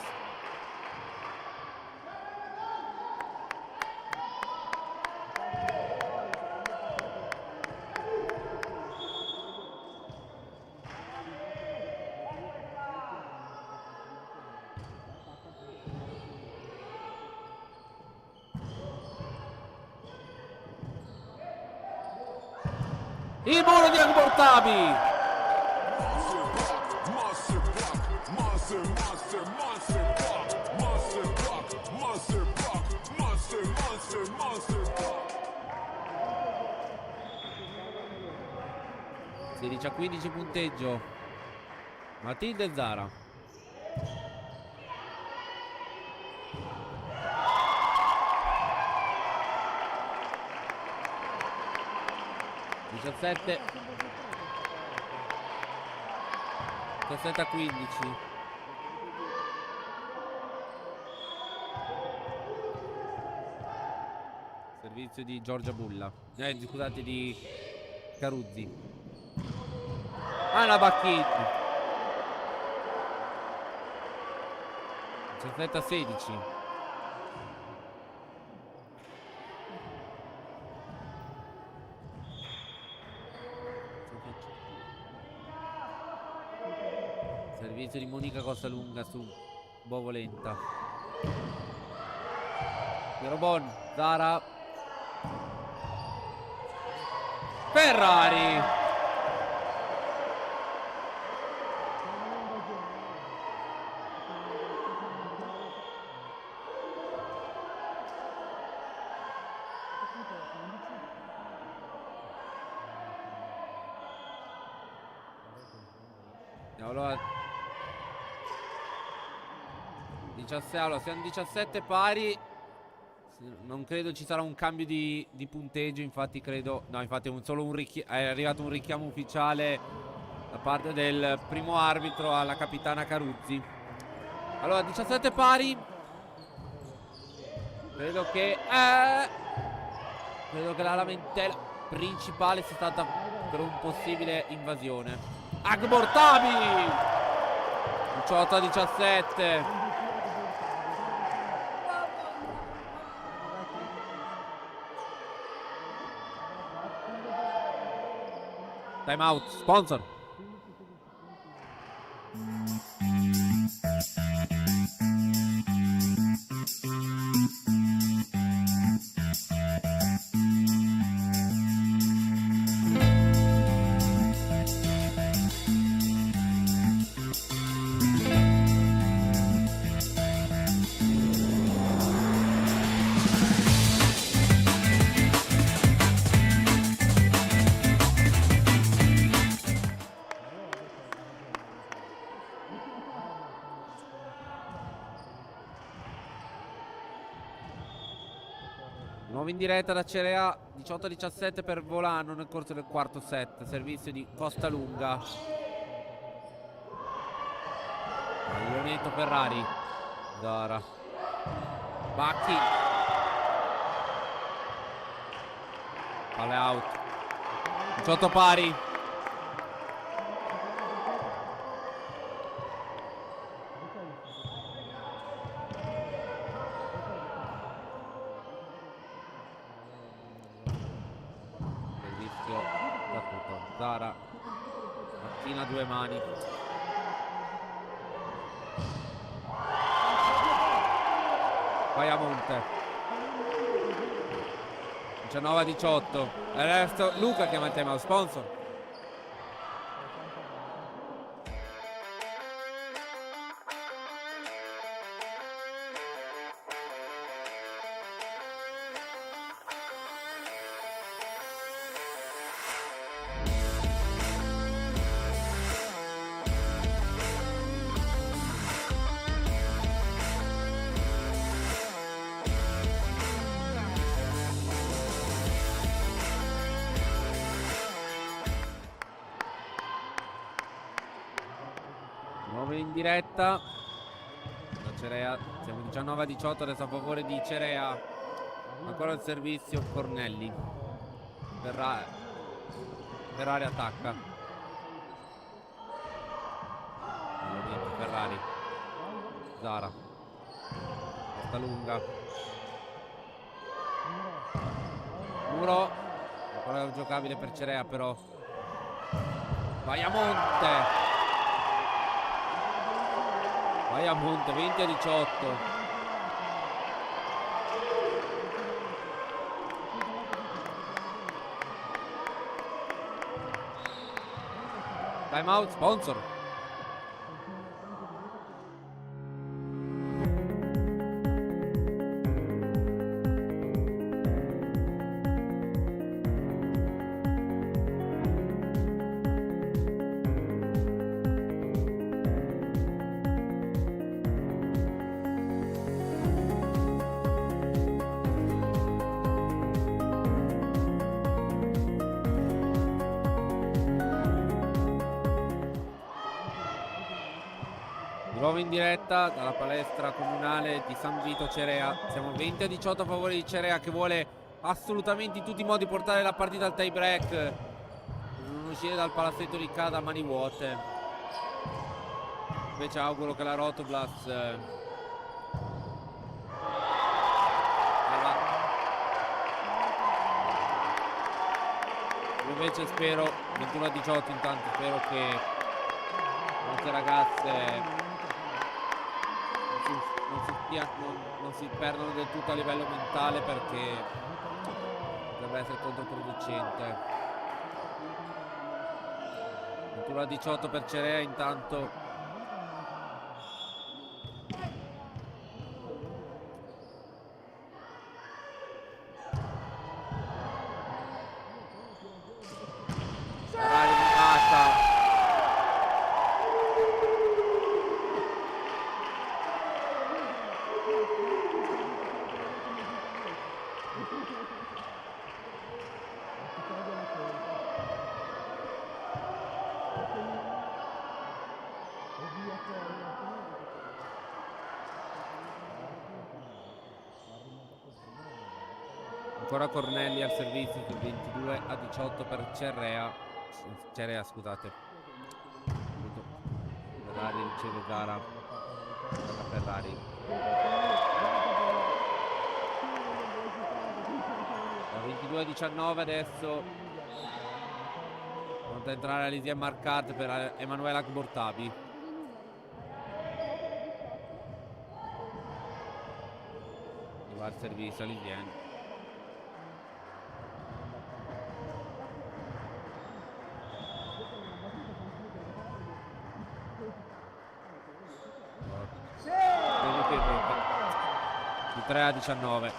Il muro di Agbortabi. A 15 punteggio. Matilde e Zara. Diciassette 17-15. Servizio di Giorgia Bulla. Scusate, di Caruzzi. Anna Bacchin. 17-16. Servizio di Monica Costalunga su Bovolenta. Pierobon, Zara. Ferrari. Allora 17, allora siamo 17 pari. Non credo ci sarà un cambio di punteggio, infatti credo... No, infatti è arrivato un richiamo ufficiale da parte del primo arbitro alla capitana Caruzzi. Allora, 17 pari. Credo che la lamentela principale sia stata per un possibile invasione. Agbortabi! 18-17. Time out, sponsor. Nuovo in diretta da Cerea, 18-17 per Volano nel corso del quarto set. Servizio di Costa Lunga. Leonetto Ferrari. Zara. Bacchi. Palle out. 18 pari. Zara mattina a due mani. Vai a monte. 19-18. Adesso Luca chiama il tema sponsor. In diretta da Cerea, siamo 19-18 adesso a favore di Cerea. Ancora il servizio Cornelli. Ferrari attacca. Ferrari. Zara. Costa Lunga. Muro. Ancora giocabile per Cerea però. Vai a monte. Vai a monte, 20-18. Time out, sponsor. Nuovo in diretta dalla palestra comunale di San Vito Cerea. Siamo 20-18 a favore di Cerea, che vuole assolutamente in tutti i modi portare la partita al tie break, non uscire dal palazzetto di Cada a mani vuote. Invece auguro che la Rotoblast invece spero 21-18 intanto spero che queste ragazze non si perdono del tutto a livello mentale, perché potrebbe essere controproducente. 21-18 per Cerea intanto. Ancora Cornelli al servizio sul 22-18 per Cerea, scusate. Ferrari riceve Zara per la Ferrari. Da 22-19 adesso pronta a entrare Alizien Marcat per Emanuela Agbortabi. Va al servizio Alizien. Di 3-19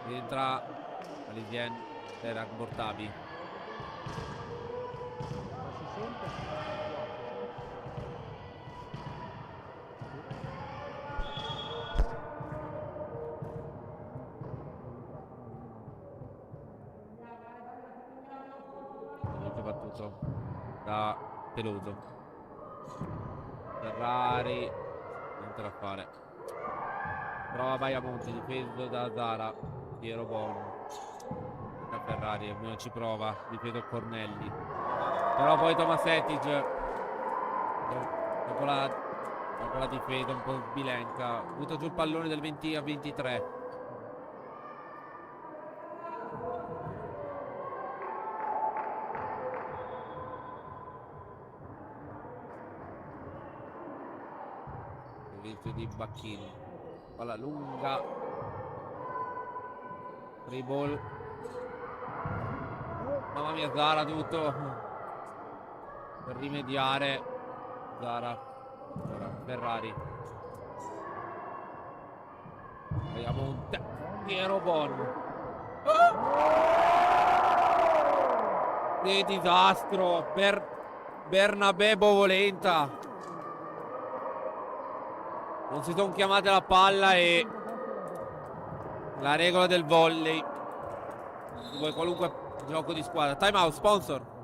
rientra Alizien per Agbortabi. Battuto da Peluso. Ferrari niente da fare, prova Baiamonte, difeso da Zara. Piero Bono da Ferrari, almeno ci prova, difeso Cornelli, però poi Tomasetic dopo la difesa un po' sbilenca butta giù il pallone del 20-23. Di Bacchini, palla lunga, free ball, mamma mia, Zara tutto per rimediare. Zara, ora Ferrari, Baiamonte, Piero Bon, che disastro per Bernabé Bovolenta. Non si sono chiamate la palla e la regola del volley, vuoi qualunque gioco di squadra. Time out, sponsor.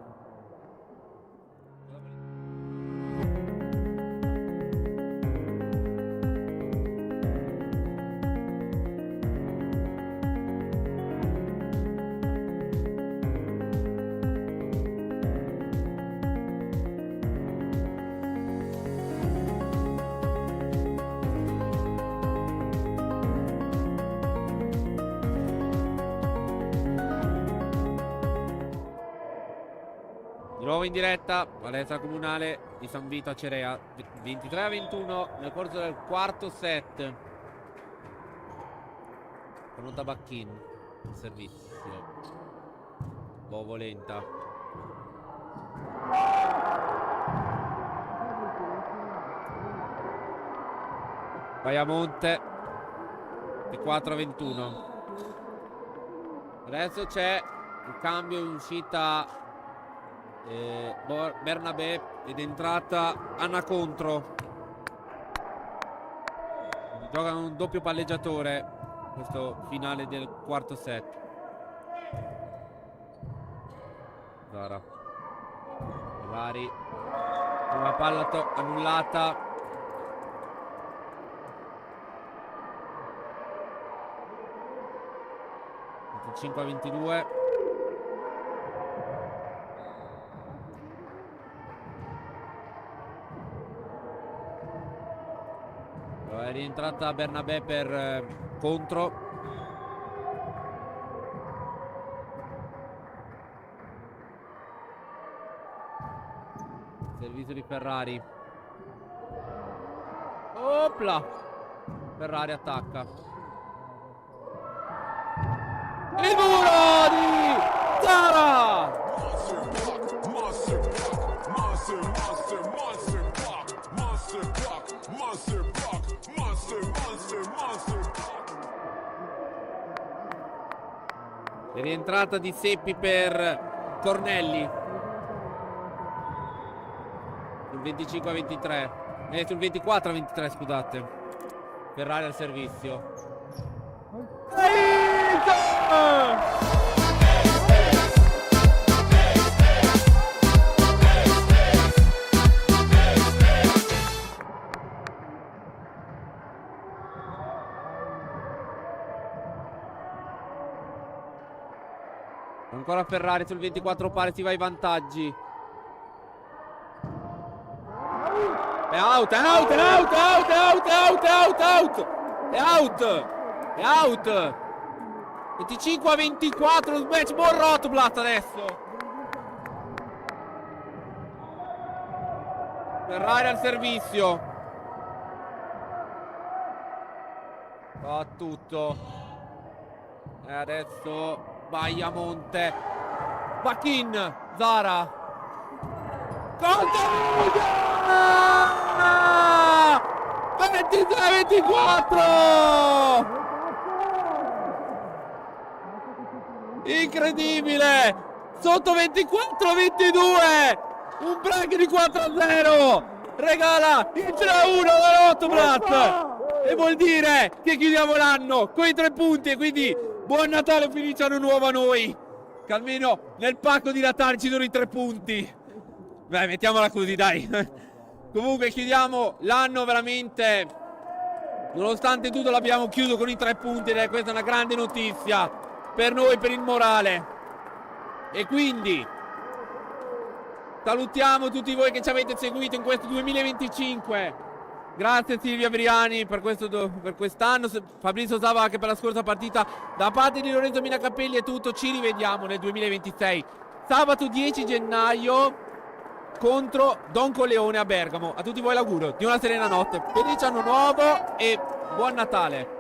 Di nuovo in diretta, palestra comunale di San Vito a Cerea, 23-21 nel corso del quarto set. Pronta Bacchin, il servizio. Bovolenta. Baiamonte, 24-21. Adesso c'è il cambio in uscita. Bernabé ed entrata Anna Contro. Giocano un doppio palleggiatore questo finale del quarto set. Zara Ferrari, una palla annullata. Il 5-22. È rientrata Bernabé per Contro. Servizio di Ferrari. Opla! Ferrari attacca. Il muro di Zara! È rientrata di Seppi per Cornelli sul 25-23, sul 24-23, scusate. Ferrari al servizio. Ancora Ferrari sul 24 pari, si va ai vantaggi. È out, è out, è out, è out, è out, è out, è out, è out. È out, è out. 25-24 match, buon Rotblat adesso. Ferrari al servizio. Fa tutto. E adesso Bagliamonte. Bakin, Zara. Conte! 23-24! Incredibile! Sotto 24-22! Un break di 4-0! Regala il 3-1 da Rotblat! E vuol dire che chiudiamo l'anno con i 3 punti e quindi buon Natale, felice anno nuovo a noi! Che almeno nel pacco di Natale ci sono i 3 punti! Beh, mettiamola così, dai! Comunque chiudiamo l'anno veramente, nonostante tutto l'abbiamo chiuso con i 3 punti ed è questa una grande notizia per noi, per il morale. E quindi salutiamo tutti voi che ci avete seguito in questo 2025. Grazie Silvia Briani per quest'anno, Fabrizio Zava anche per la scorsa partita. Da parte di Lorenzo Minacapelli è tutto, ci rivediamo nel 2026 sabato 10 gennaio contro Don Coleone a Bergamo. A tutti voi l'augurio di una serena notte, felice anno nuovo e buon Natale.